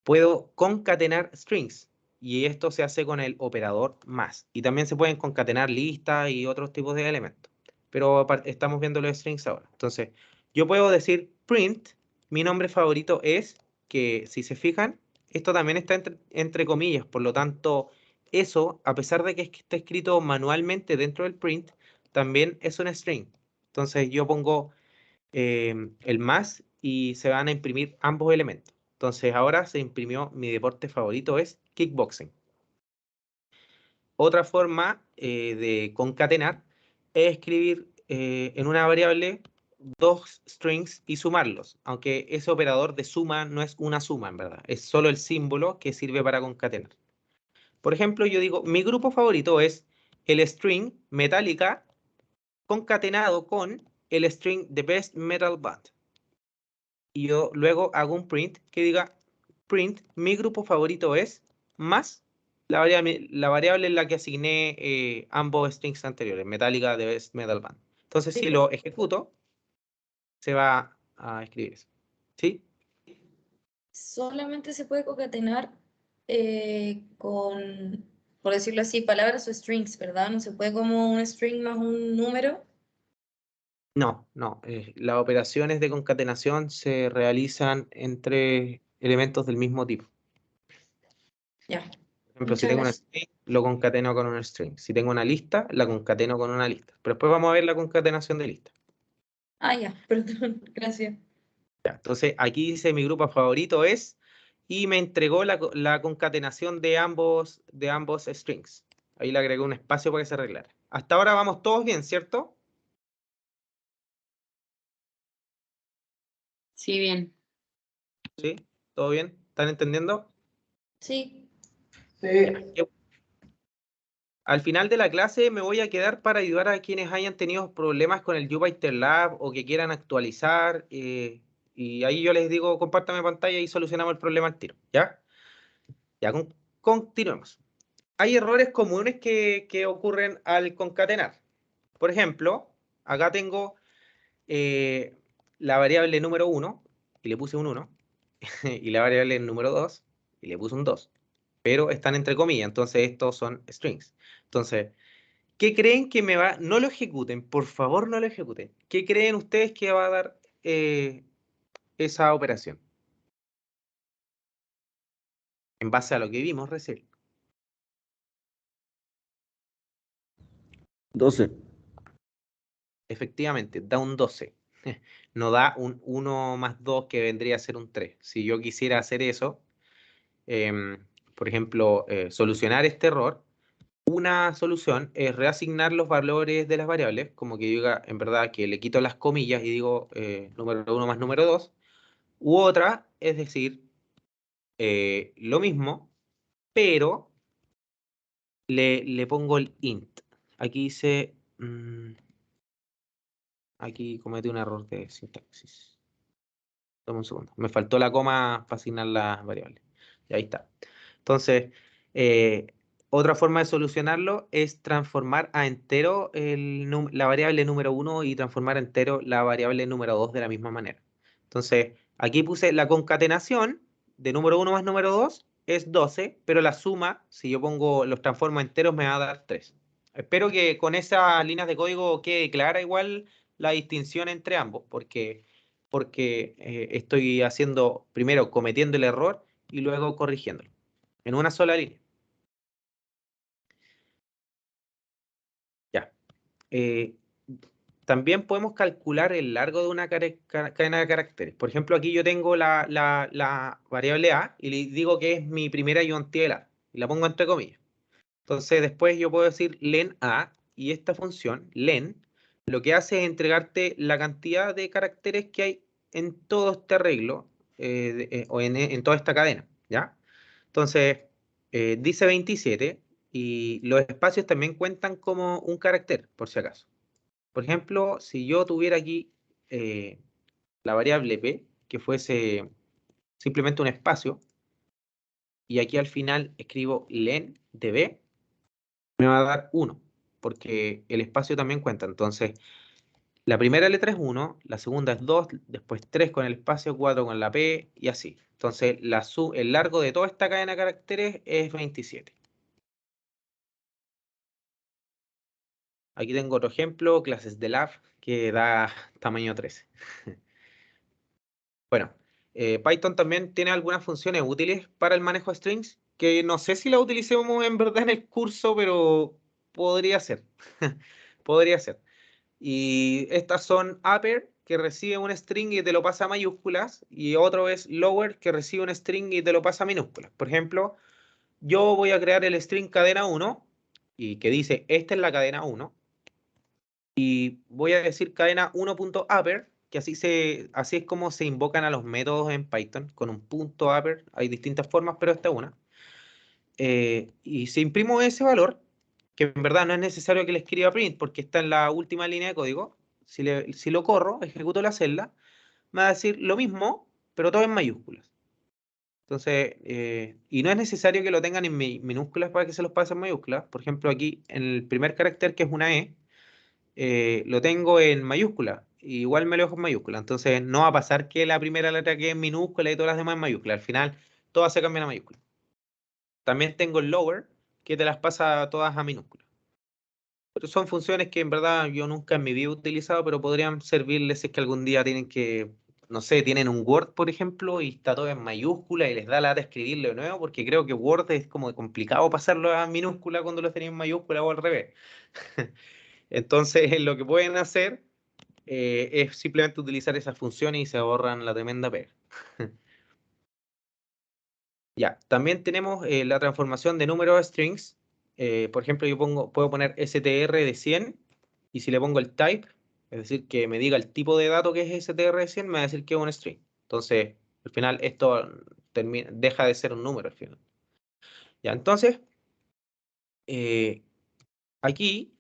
puedo concatenar strings, y esto se hace con el operador más. Y también se pueden concatenar listas y otros tipos de elementos. Pero estamos viendo los strings ahora. Entonces, yo puedo decir print, mi nombre favorito es, que si se fijan, esto también está entre comillas, por lo tanto, eso, a pesar de que está escrito manualmente dentro del print, también es un string. Entonces, yo pongo el más y se van a imprimir ambos elementos. Entonces ahora se imprimió mi deporte favorito es kickboxing. Otra forma de concatenar es escribir en una variable 2 strings y sumarlos, aunque ese operador de suma no es una suma en verdad, es solo el símbolo que sirve para concatenar. Por ejemplo, yo digo, mi grupo favorito es el string Metallica concatenado con el string The Best Metal Band. Y yo luego hago un print que diga print, mi grupo favorito es más la variable en la que asigné ambos strings anteriores, Metallica de Best Metal Band. Entonces, si lo ejecuto, se va a escribir eso. ¿Sí? Solamente se puede concatenar con, por decirlo así, palabras o strings, ¿verdad? No se puede como un string más un número. No, no. Las operaciones de concatenación se realizan entre elementos del mismo tipo. Ya. Por ejemplo, si Muchas tengo una gracias. string, lo concateno con un string. Si tengo una lista, la concateno con una lista. Pero después vamos a ver la concatenación de listas. Ah, ya, perdón, gracias. Ya, entonces aquí dice mi grupo favorito es, y me entregó la concatenación de ambos strings. Ahí le agregué un espacio para que se arreglara. Hasta ahora vamos todos bien, ¿cierto? Sí, bien. ¿Sí? ¿Todo bien? ¿Están entendiendo? Sí. Ya. Al final de la clase me voy a quedar para ayudar a quienes hayan tenido problemas con el Jupyter Lab o que quieran actualizar. Y ahí yo les digo, compártame pantalla y solucionamos el problema al tiro. ¿Ya? Ya, continuemos. Hay errores comunes que ocurren al concatenar. Por ejemplo, acá tengo la variable número 1 y le puse un 1, y la variable número 2 y le puse un 2. Pero están entre comillas, entonces estos son strings. Entonces, ¿qué creen que me va? No lo ejecuten, por favor no lo ejecuten. ¿Qué creen ustedes que va a dar esa operación? En base a lo que vimos recién. 12. Efectivamente, da un 12. No da un 1 más 2 que vendría a ser un 3. Si yo quisiera hacer eso, por ejemplo, solucionar este error, una solución es reasignar los valores de las variables, como que diga en verdad que le quito las comillas y digo número 1 más número 2, u otra es decir lo mismo, pero le pongo el int. Aquí dice... aquí cometí un error de sintaxis. Dame un segundo. Me faltó la coma para asignar las variables. Y ahí está. Entonces, otra forma de solucionarlo es transformar a entero la variable número 1 y transformar a entero la variable número 2 de la misma manera. Entonces, aquí puse la concatenación de número 1 más número 2 es 12, pero la suma, si yo pongo los transformo a enteros, me va a dar 3. Espero que con esas líneas de código quede clara igual la distinción entre ambos, porque estoy haciendo, primero cometiendo el error y luego corrigiéndolo, en una sola línea. Ya. también podemos calcular el largo de una cadena de caracteres. Por ejemplo, aquí yo tengo la variable A y le digo que es mi primera ayudantía del A. Y la pongo entre comillas. Entonces después yo puedo decir len A y esta función, len, lo que hace es entregarte la cantidad de caracteres que hay en todo este arreglo o en toda esta cadena, ¿ya? Entonces dice 27 y los espacios también cuentan como un carácter, por si acaso. Por ejemplo, si yo tuviera aquí la variable p, que fuese simplemente un espacio, y aquí al final escribo len de b, me va a dar 1, porque el espacio también cuenta. Entonces, la primera letra es 1, la segunda es 2, después 3 con el espacio, 4 con la P, y así. Entonces, el largo de toda esta cadena de caracteres es 27. Aquí tengo otro ejemplo, clases de lab, que da tamaño 13. Bueno, Python también tiene algunas funciones útiles para el manejo de strings, que no sé si las utilicemos en verdad en el curso, pero podría ser. Podría ser. Y estas son upper, que recibe un string y te lo pasa a mayúsculas, y otro es lower, que recibe un string y te lo pasa a minúsculas. Por ejemplo, yo voy a crear el string cadena 1, y que dice, esta es la cadena 1, y voy a decir cadena 1.upper, que así es como se invocan a los métodos en Python, con un punto upper. Hay distintas formas, pero esta es una. Y si imprimo ese valor, que en verdad no es necesario que le escriba print porque está en la última línea de código, si lo corro, ejecuto la celda, me va a decir lo mismo, pero todo en mayúsculas. Entonces, y no es necesario que lo tengan en minúsculas para que se los pase en mayúsculas. Por ejemplo, aquí en el primer carácter, que es una lo tengo en mayúscula. Igual me lo dejo en mayúscula. Entonces, no va a pasar que la primera letra quede en minúscula y todas las demás en mayúscula. Al final, todas se cambian a mayúscula. También tengo el lower, que te las pasa todas a minúscula. Pero son funciones que en verdad yo nunca en mi vida he utilizado, pero podrían servirles si es que algún día tienen que, no sé, tienen un Word, por ejemplo, y está todo en mayúscula y les da lata escribirlo de nuevo, porque creo que Word es como complicado pasarlo a minúscula cuando lo tenéis en mayúscula o al revés. Entonces, lo que pueden hacer es simplemente utilizar esas funciones y se ahorran la tremenda pega. Ya, también tenemos la transformación de números a strings. Por ejemplo, yo puedo poner str de 100 y si le pongo el type, es decir, que me diga el tipo de dato que es str de 100, me va a decir que es un string. Entonces, al final esto deja de ser un número al final. Ya, entonces, eh, aquí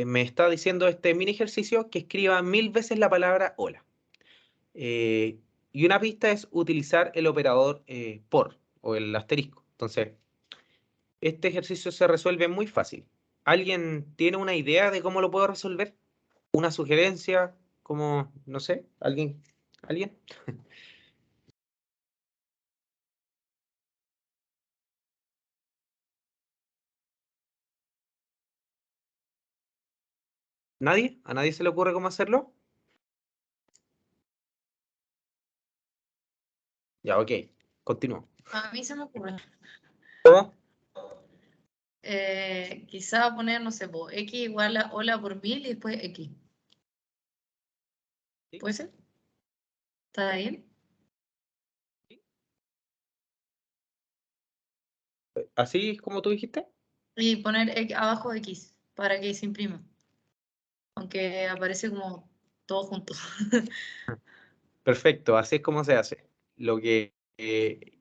me está diciendo este mini ejercicio que escriba 1000 veces la palabra hola. Y una pista es utilizar el operador por o el asterisco. Entonces, este ejercicio se resuelve muy fácil. ¿Alguien tiene una idea de cómo lo puedo resolver? ¿Una sugerencia? Como, no sé, ¿alguien? ¿Alguien? ¿Nadie? ¿A nadie se le ocurre cómo hacerlo? Ya, ok. Continúo. A mí se me ocurre. ¿Cómo? Quizá poner, no sé, x igual a hola por 1000 y después x. ¿Sí? ¿Puede ser? ¿Está bien? ¿Así es como tú dijiste? Y poner abajo x para que se imprima. Aunque aparece como todo junto. Perfecto, así es como se hace.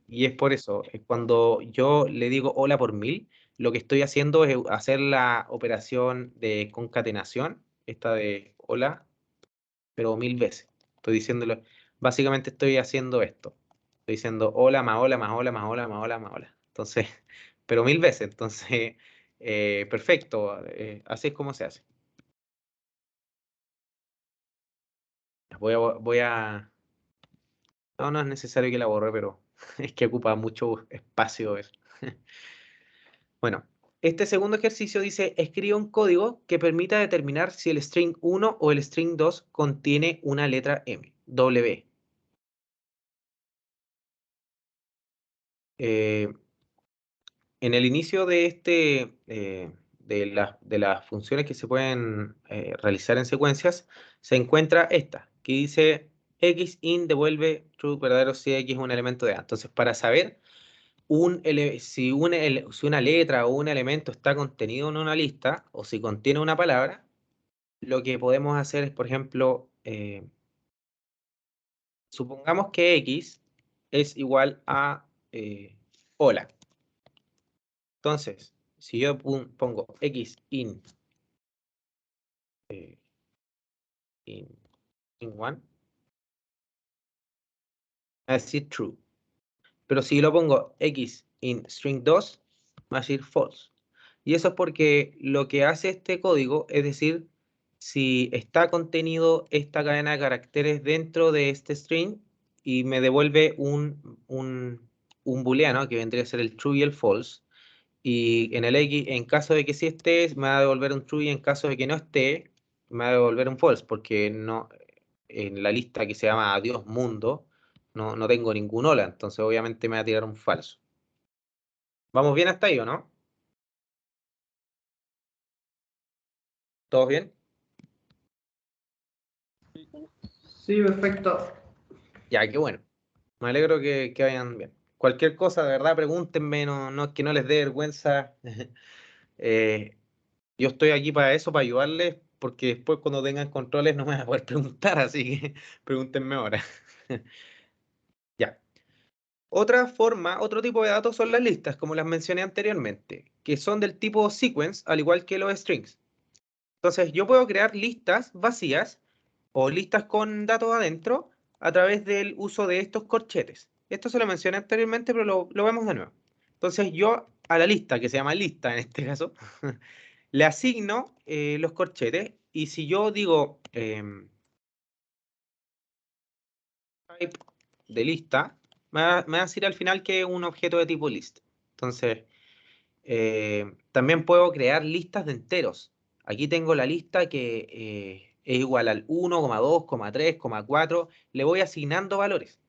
Y es por eso, cuando yo le digo hola por 1000, lo que estoy haciendo es hacer la operación de concatenación, esta de hola, pero 1000 veces. Estoy diciéndolo, básicamente estoy haciendo esto. Estoy diciendo hola, más hola, más hola, más hola, más hola, más hola. Entonces, pero 1000 veces. Entonces, perfecto, así es como se hace. Voy a No, no es necesario que la borre, pero es que ocupa mucho espacio eso. Bueno, este segundo ejercicio dice, escribe un código que permita determinar si el string 1 o el string 2 contiene una letra M, W. En el inicio de de las funciones que se pueden realizar en secuencias, se encuentra esta, que dice xin devuelve true verdadero si x es un elemento de A. Entonces, para saber si una letra o un elemento está contenido en una lista, o si contiene una palabra, lo que podemos hacer es, por ejemplo, supongamos que x es igual a hola. Entonces, si yo pongo x in 1, va a decir true. Pero si lo pongo x in string 2, va a decir false. Y eso es porque lo que hace este código es decir si está contenido esta cadena de caracteres dentro de este string y me devuelve un booleano que vendría a ser el true y el false. Y en el X, en caso de que sí esté, me va a devolver un true, y en caso de que no esté, me va a devolver un false, porque no, en la lista que se llama Adiós Mundo, no tengo ningún hola, entonces obviamente me va a tirar un falso. ¿Vamos bien hasta ahí o no? ¿Todos bien? Sí, perfecto. Ya, qué bueno. Me alegro que vayan bien. Cualquier cosa, de verdad, pregúntenme, no, que no les dé vergüenza. Yo estoy aquí para eso, para ayudarles, porque después cuando tengan controles no me van a poder preguntar, así que pregúntenme ahora. Ya. Otra forma, otro tipo de datos son las listas, como las mencioné anteriormente, que son del tipo sequence, al igual que los strings. Entonces, yo puedo crear listas vacías o listas con datos adentro a través del uso de estos corchetes. Esto se lo mencioné anteriormente, pero lo vemos de nuevo. Entonces, yo a la lista, que se llama lista en este caso, le asigno los corchetes, y si yo digo type de lista, me va a decir al final que es un objeto de tipo list. Entonces, también puedo crear listas de enteros. Aquí tengo la lista que es igual al 1, 2, 3, 4. Le voy asignando valores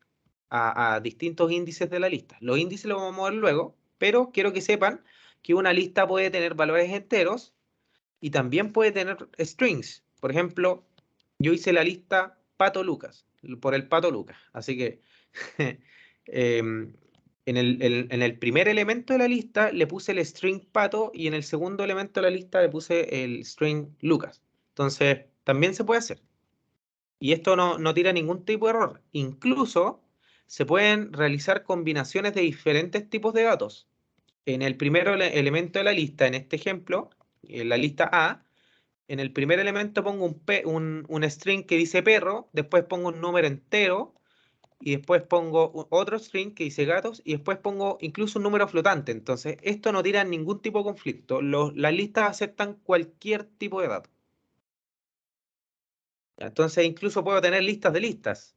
a distintos índices de la lista. Los índices los vamos a mover luego, pero quiero que sepan que una lista puede tener valores enteros y también puede tener strings. Por ejemplo, yo hice la lista Pato Lucas, por el Pato Lucas. Así que en el primer elemento de la lista le puse el string Pato, y en el segundo elemento de la lista le puse el string Lucas. Entonces, también se puede hacer. Y esto no tira ningún tipo de error. Incluso se pueden realizar combinaciones de diferentes tipos de datos. En el primer elemento de la lista, en este ejemplo, en la lista A, en el primer elemento pongo un string que dice perro, después pongo un número entero, y después pongo otro string que dice gatos, y después pongo incluso un número flotante. Entonces, esto no tira ningún tipo de conflicto. Las listas aceptan cualquier tipo de dato. Entonces, incluso puedo tener listas de listas.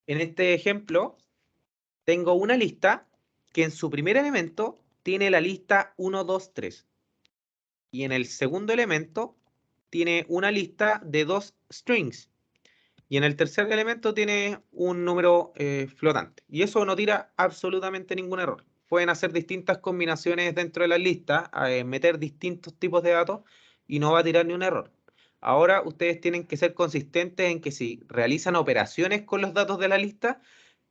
En este ejemplo, tengo una lista que en su primer elemento tiene la lista 1, 2, 3. Y en el segundo elemento tiene una lista de 2 strings. Y en el tercer elemento tiene un número flotante. Y eso no tira absolutamente ningún error. Pueden hacer distintas combinaciones dentro de la lista, meter distintos tipos de datos, y no va a tirar ni un error. Ahora ustedes tienen que ser consistentes en que si realizan operaciones con los datos de la lista,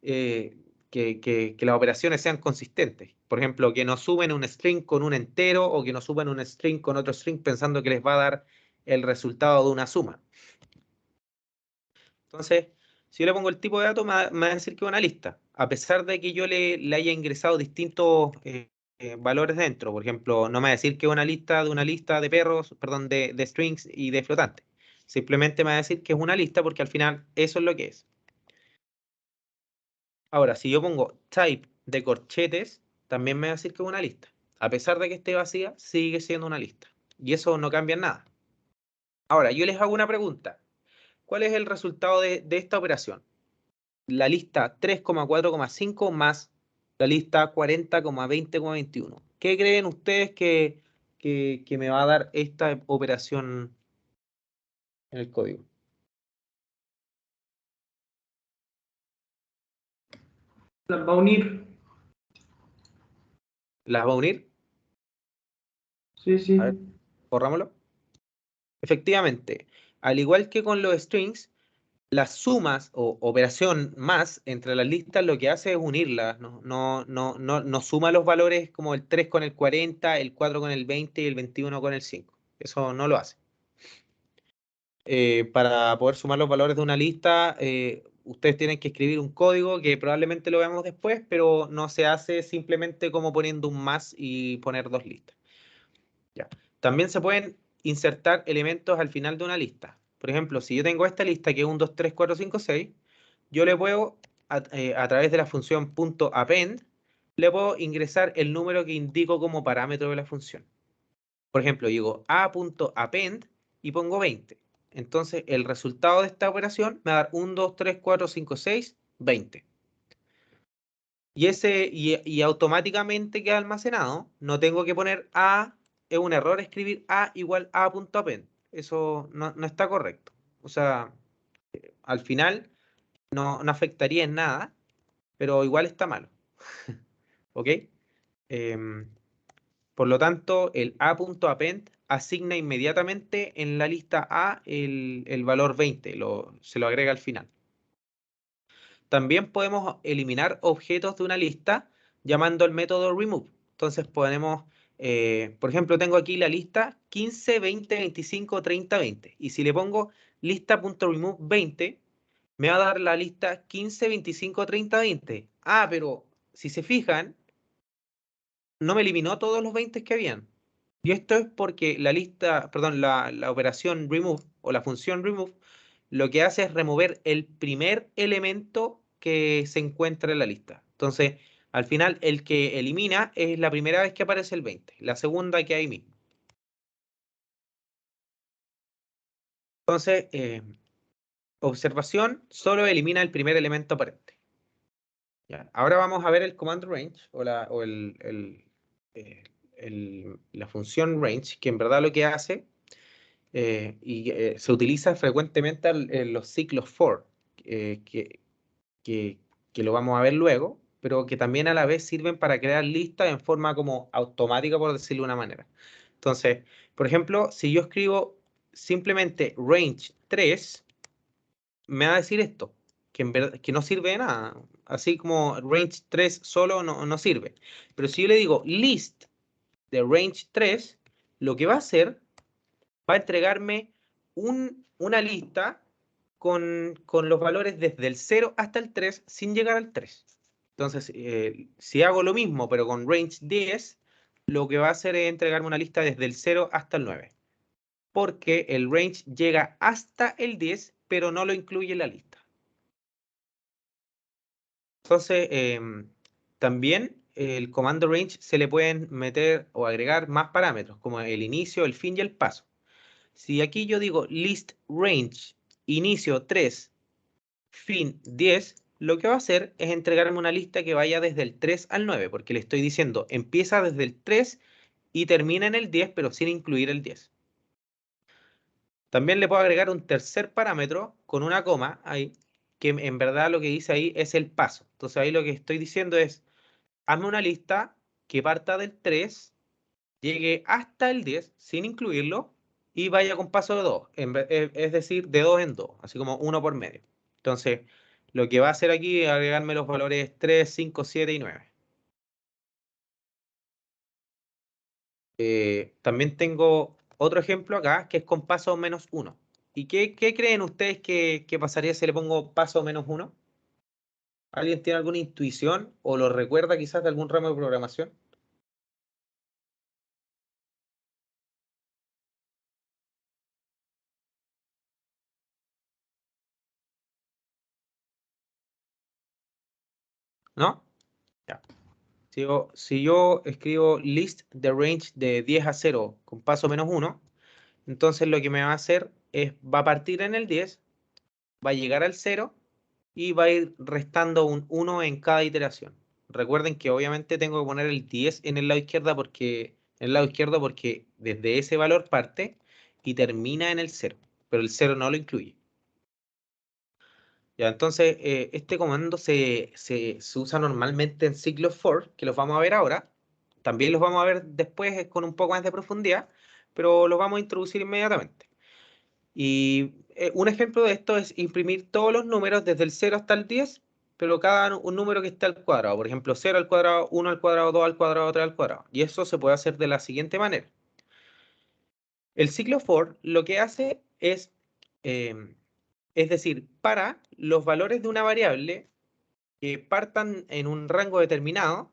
que las operaciones sean consistentes. Por ejemplo, que no suben un string con un entero, o que no suban un string con otro string pensando que les va a dar el resultado de una suma. Entonces, si yo le pongo el tipo de dato, me va a decir que es una lista, a pesar de que yo le haya ingresado distintos valores dentro. Por ejemplo, no me va a decir que es una lista de perros, perdón, de strings y de flotantes. Simplemente me va a decir que es una lista, porque al final eso es lo que es. Ahora, si yo pongo type de corchetes, también me va a decir que es una lista. A pesar de que esté vacía, sigue siendo una lista. Y eso no cambia en nada. Ahora, yo les hago una pregunta. ¿Cuál es el resultado de esta operación? La lista 3,4,5 más la lista 40,20,21. ¿Qué creen ustedes que me va a dar esta operación en el código? Las va a unir. ¿Las va a unir? Sí, sí. A ver. Corrámoslo. Efectivamente, al igual que con los strings, las sumas o operación más entre las listas lo que hace es unirlas, no suma los valores como el 3 con el 40, el 4 con el 20 y el 21 con el 5. Eso no lo hace. Para poder sumar los valores de una lista, ustedes tienen que escribir un código que probablemente lo veamos después, pero no se hace simplemente como poniendo un más y poner dos listas. Ya. También se pueden insertar elementos al final de una lista. Por ejemplo, si yo tengo esta lista que es 1, 2, 3, 4, 5, 6, yo le puedo, a través de la función .append, le puedo ingresar el número que indico como parámetro de la función. Por ejemplo, digo a.append y pongo 20. Entonces, el resultado de esta operación me va a dar 1, 2, 3, 4, 5, 6, 20. Y automáticamente queda almacenado. No tengo que poner a. Es un error escribir a igual a.append. Eso no está correcto. O sea, al final no afectaría en nada, pero igual está malo. ¿Ok? Por lo tanto, el a.append asigna inmediatamente en la lista A el valor 20, se lo agrega al final. También podemos eliminar objetos de una lista llamando el método remove. Entonces podemos, por ejemplo, tengo aquí la lista 15, 20, 25, 30, 20. Y si le pongo lista.remove 20, me va a dar la lista 15, 25, 30, 20. Ah, pero si se fijan, no me eliminó todos los 20 que habían. Y esto es porque la lista, perdón, la operación remove o la función remove lo que hace es remover el primer elemento que se encuentra en la lista. Entonces, al final, el que elimina es la primera vez que aparece el 20, la segunda que hay mismo. Entonces, observación, solo elimina el primer elemento aparente. Ya. Ahora vamos a ver el command range o la función range, que en verdad lo que hace se utiliza frecuentemente en los ciclos for, que lo vamos a ver luego, pero que también a la vez sirven para crear listas en forma como automática, por decirlo de una manera. Entonces, por ejemplo, si yo escribo simplemente range 3, me va a decir esto, que en verdad que no sirve de nada. Así como range 3 solo no sirve. Pero si yo le digo list de range 3, lo que va a hacer va a entregarme una lista con los valores desde el 0 hasta el 3 sin llegar al 3. Entonces, si hago lo mismo pero con range 10, lo que va a hacer es entregarme una lista desde el 0 hasta el 9. Porque el range llega hasta el 10, pero no lo incluye en la lista. Entonces, también el comando range se le pueden meter o agregar más parámetros, como el inicio, el fin y el paso. Si aquí yo digo list range, inicio 3, fin 10, lo que va a hacer es entregarme una lista que vaya desde el 3 al 9, porque le estoy diciendo, empieza desde el 3 y termina en el 10, pero sin incluir el 10. También le puedo agregar un tercer parámetro con una coma ahí, que en verdad lo que dice ahí es el paso. Entonces ahí lo que estoy diciendo es, hazme una lista que parta del 3, llegue hasta el 10 sin incluirlo y vaya con paso de 2, es decir, de 2 en 2, así como uno por medio. Entonces, lo que va a hacer aquí es agregarme los valores 3, 5, 7 y 9. También tengo otro ejemplo acá que es con paso menos 1. ¿Y qué creen ustedes que pasaría si le pongo paso menos 1? ¿Alguien tiene alguna intuición o lo recuerda quizás de algún ramo de programación? ¿No? Ya. Si yo escribo list de range de 10 a 0 con paso menos 1, entonces lo que me va a hacer es, va a partir en el 10, va a llegar al 0 y va a ir restando un 1 en cada iteración. Recuerden que obviamente tengo que poner el 10 en el lado izquierdo porque desde ese valor parte y termina en el 0, pero el 0 no lo incluye. Ya, entonces, este comando se usa normalmente en ciclos for, que los vamos a ver ahora. También los vamos a ver después con un poco más de profundidad, pero los vamos a introducir inmediatamente. Y un ejemplo de esto es imprimir todos los números desde el 0 hasta el 10, pero cada un número que está al cuadrado. Por ejemplo, 0 al cuadrado, 1 al cuadrado, 2 al cuadrado, 3 al cuadrado. Y eso se puede hacer de la siguiente manera. El ciclo for lo que hace es decir, para los valores de una variable que partan en un rango determinado,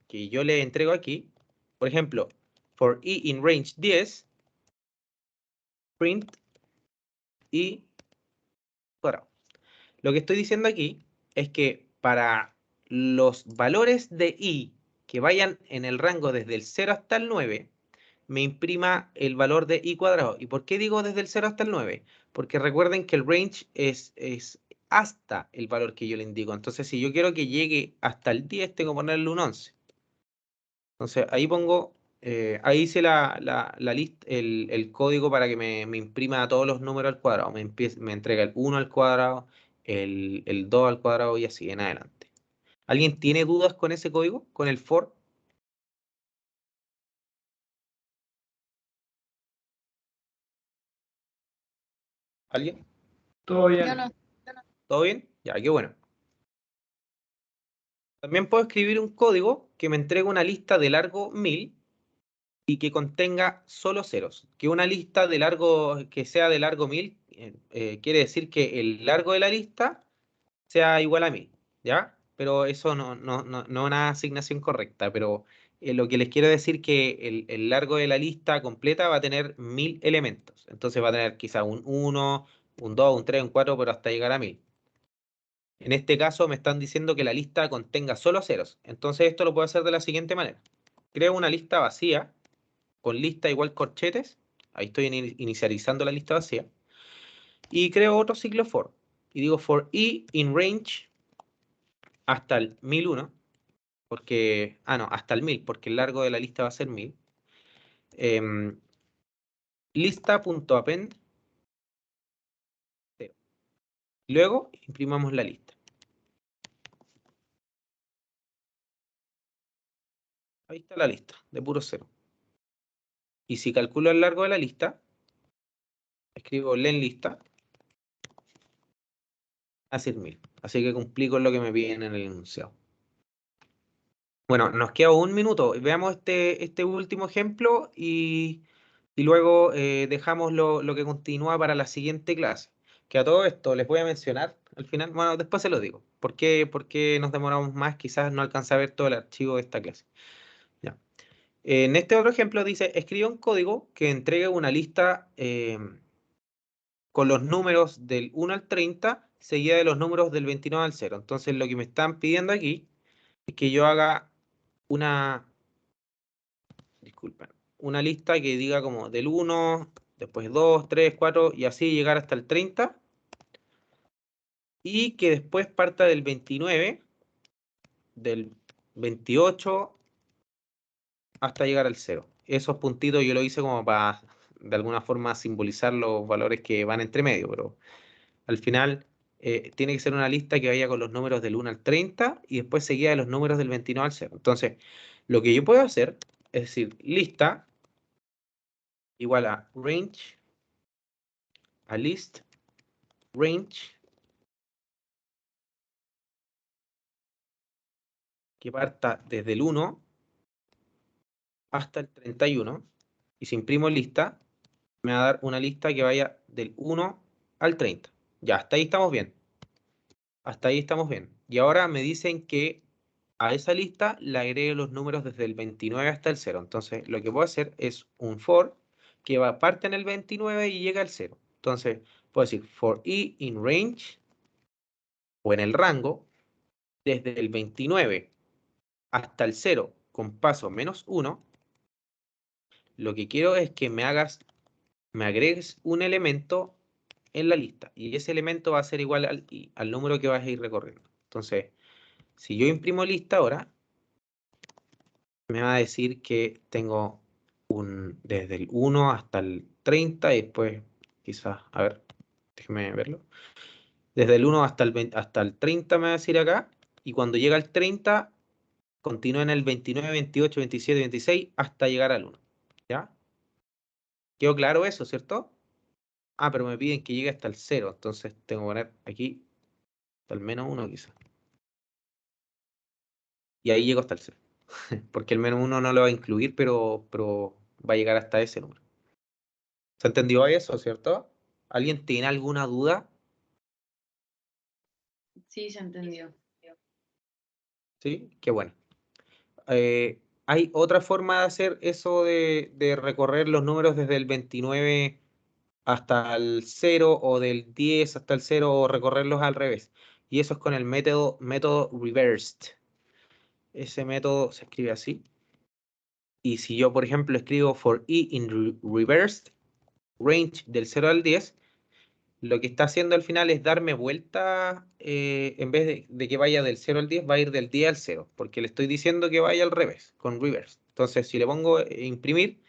que yo le entrego aquí, por ejemplo, for i in range 10, print i cuadrado. Lo que estoy diciendo aquí es que para los valores de i que vayan en el rango desde el 0 hasta el 9, me imprima el valor de i cuadrado. ¿Y por qué digo desde el 0 hasta el 9? Porque recuerden que el range es hasta el valor que yo le indico. Entonces, si yo quiero que llegue hasta el 10, tengo que ponerle un 11. Entonces, ahí pongo, ahí hice la lista, el código para que me imprima todos los números al cuadrado. Me entrega el 1 al cuadrado, el 2 al cuadrado y así en adelante. ¿Alguien tiene dudas con ese código? ¿Con el for? ¿Alguien? Todo bien. Yo no. ¿Todo bien? Ya, qué bueno. También puedo escribir un código que me entregue una lista de largo 1000 y que contenga solo ceros. Que una lista de largo, que sea de largo 1000, quiere decir que el largo de la lista sea igual a 1000, ¿ya? Pero eso no es una asignación correcta, pero lo que les quiero decir que el largo de la lista completa va a tener 1000 elementos. Entonces va a tener quizá un 1, un 2, un 3, un 4, pero hasta llegar a 1000. En este caso me están diciendo que la lista contenga solo ceros. Entonces esto lo puedo hacer de la siguiente manera. Creo una lista vacía con lista igual corchetes. Ahí estoy inicializando la lista vacía. Y creo otro ciclo for. Y digo for i in range hasta el 1001. Porque, no, hasta el 1000, porque el largo de la lista va a ser 1000. Lista.append 0. Luego imprimamos la lista. Ahí está la lista, de puro cero. Y si calculo el largo de la lista, escribo len lista, a 1000. Así que cumplí con lo que me piden en el enunciado. Bueno, nos queda un minuto. Veamos este último ejemplo y luego dejamos lo que continúa para la siguiente clase. Que a todo esto les voy a mencionar al final. Bueno, después se los digo. ¿Por qué nos demoramos más? Quizás no alcanza a ver todo el archivo de esta clase. Ya. En este otro ejemplo dice, escribe un código que entregue una lista con los números del 1 al 30, seguida de los números del 29 al 0. Entonces lo que me están pidiendo aquí es que yo haga una lista que diga como del 1, después 2, 3, 4 y así llegar hasta el 30. Y que después parta del 29, del 28 hasta llegar al 0. Esos puntitos yo lo hice como para de alguna forma simbolizar los valores que van entre medio, pero al final tiene que ser una lista que vaya con los números del 1 al 30 y después seguida de los números del 29 al 0. Entonces, lo que yo puedo hacer es decir, lista igual a range, a list, range, que parta desde el 1 hasta el 31. Y si imprimo lista, me va a dar una lista que vaya del 1 al 30. Ya, hasta ahí estamos bien. Hasta ahí estamos bien. Y ahora me dicen que a esa lista le agregue los números desde el 29 hasta el 0. Entonces, lo que puedo hacer es un for que parte en el 29 y llega al 0. Entonces, puedo decir for i in range o en el rango desde el 29 hasta el 0 con paso -1. Lo que quiero es que me agregues un elemento en la lista. Y ese elemento va a ser igual al número que vas a ir recorriendo. Entonces, si yo imprimo lista ahora, me va a decir que tengo desde el 1 hasta el 30 y después quizás, a ver, déjeme verlo. Desde el 1 hasta el 30 me va a decir acá, y cuando llega al 30, continúa en el 29, 28, 27, 26 hasta llegar al 1. ¿Ya? ¿Quedó claro eso, cierto? Ah, pero me piden que llegue hasta el 0, entonces tengo que poner aquí hasta el -1 quizás. Y ahí llego hasta el 0. Porque el -1 no lo va a incluir, pero va a llegar hasta ese número. ¿Se entendió eso, cierto? ¿Alguien tiene alguna duda? Sí, se entendió. Sí, qué bueno. Hay otra forma de hacer eso de recorrer los números desde el 29 hasta el 0 o del 10 hasta el 0 o recorrerlos al revés. Y eso es con el método reversed. Ese método se escribe así. Y si yo, por ejemplo, escribo for i in reversed, range del 0 al 10, lo que está haciendo al final es darme vuelta, en vez de que vaya del 0 al 10, va a ir del 10 al 0, porque le estoy diciendo que vaya al revés, con reverse. Entonces, si le pongo imprimir,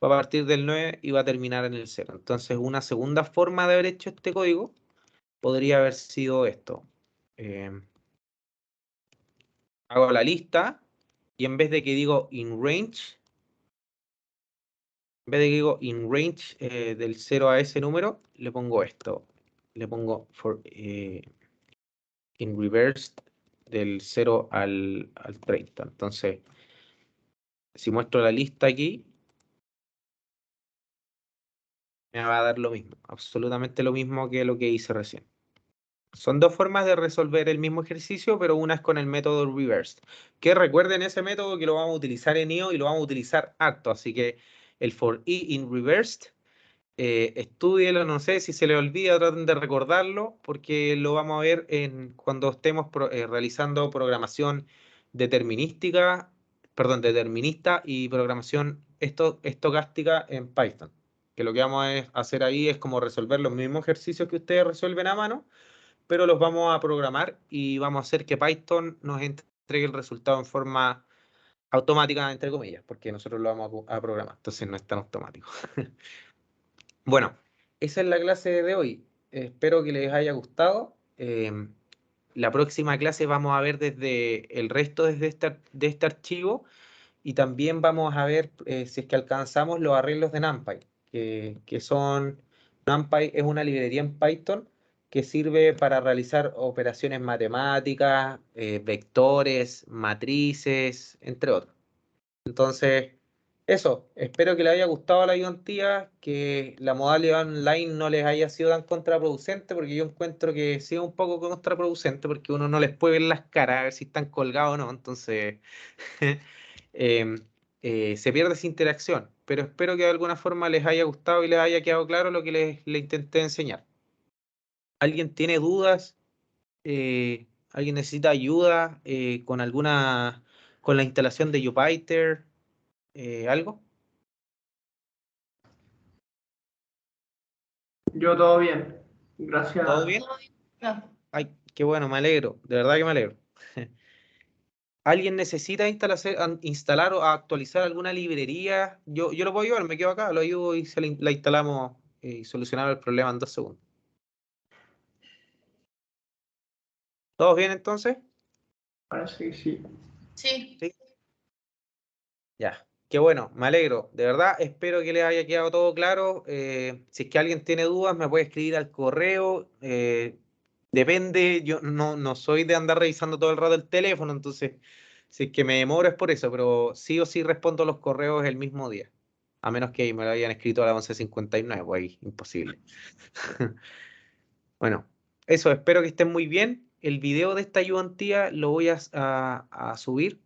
va a partir del 9 y va a terminar en el 0. Entonces, una segunda forma de haber hecho este código podría haber sido esto. Hago la lista y en vez de que digo in range, en vez de que digo in range del 0 a ese número, le pongo esto. Le pongo for in reverse del 0 al 30. Entonces, si muestro la lista aquí, me va a dar lo mismo, absolutamente lo mismo que lo que hice recién. Son dos formas de resolver el mismo ejercicio, pero una es con el método reverse. Que recuerden ese método que lo vamos a utilizar en IO y lo vamos a utilizar harto. Así que el for i in reversed, estúdielo, no sé si se le olvida, traten de recordarlo, porque lo vamos a ver cuando estemos realizando programación determinista y programación estocástica en Python. Que lo que vamos a hacer ahí es como resolver los mismos ejercicios que ustedes resuelven a mano, pero los vamos a programar y vamos a hacer que Python nos entregue el resultado en forma automática, entre comillas, porque nosotros lo vamos a programar, entonces no es tan automático. Bueno, esa es la clase de hoy. Espero que les haya gustado. La próxima clase vamos a ver desde el resto de este archivo y también vamos a ver si es que alcanzamos los arreglos de NumPy, que son... NumPy es una librería en Python que sirve para realizar operaciones matemáticas, vectores, matrices, entre otros. Entonces, eso, espero que les haya gustado la ayudantía, que la modalidad online no les haya sido tan contraproducente, porque yo encuentro que sí es un poco contraproducente, porque uno no les puede ver las caras, a ver si están colgados o no, entonces eh, se pierde esa interacción, pero espero que de alguna forma les haya gustado y les haya quedado claro lo que les intenté enseñar. ¿Alguien tiene dudas? ¿Alguien necesita ayuda con la instalación de Jupyter? ¿Algo? Yo todo bien. Gracias. ¿Todo bien? Ya. Ay, qué bueno, me alegro, de verdad que me alegro. ¿Alguien necesita instalar o actualizar alguna librería? Yo lo puedo ayudar, me quedo acá, lo ayudo y la instalamos y solucionamos el problema en 2 segundos. ¿Todos bien entonces? Parece que sí. Sí. Sí. Ya, qué bueno, me alegro. De verdad, espero que les haya quedado todo claro. Si es que alguien tiene dudas, me puede escribir al correo. Depende, yo no soy de andar revisando todo el rato el teléfono, entonces, si es que me demoro es por eso, pero sí o sí respondo los correos el mismo día. A menos que me lo hayan escrito a las 11:59, pues ahí, imposible. Bueno, eso, espero que estén muy bien. El video de esta ayudantía lo voy a subir.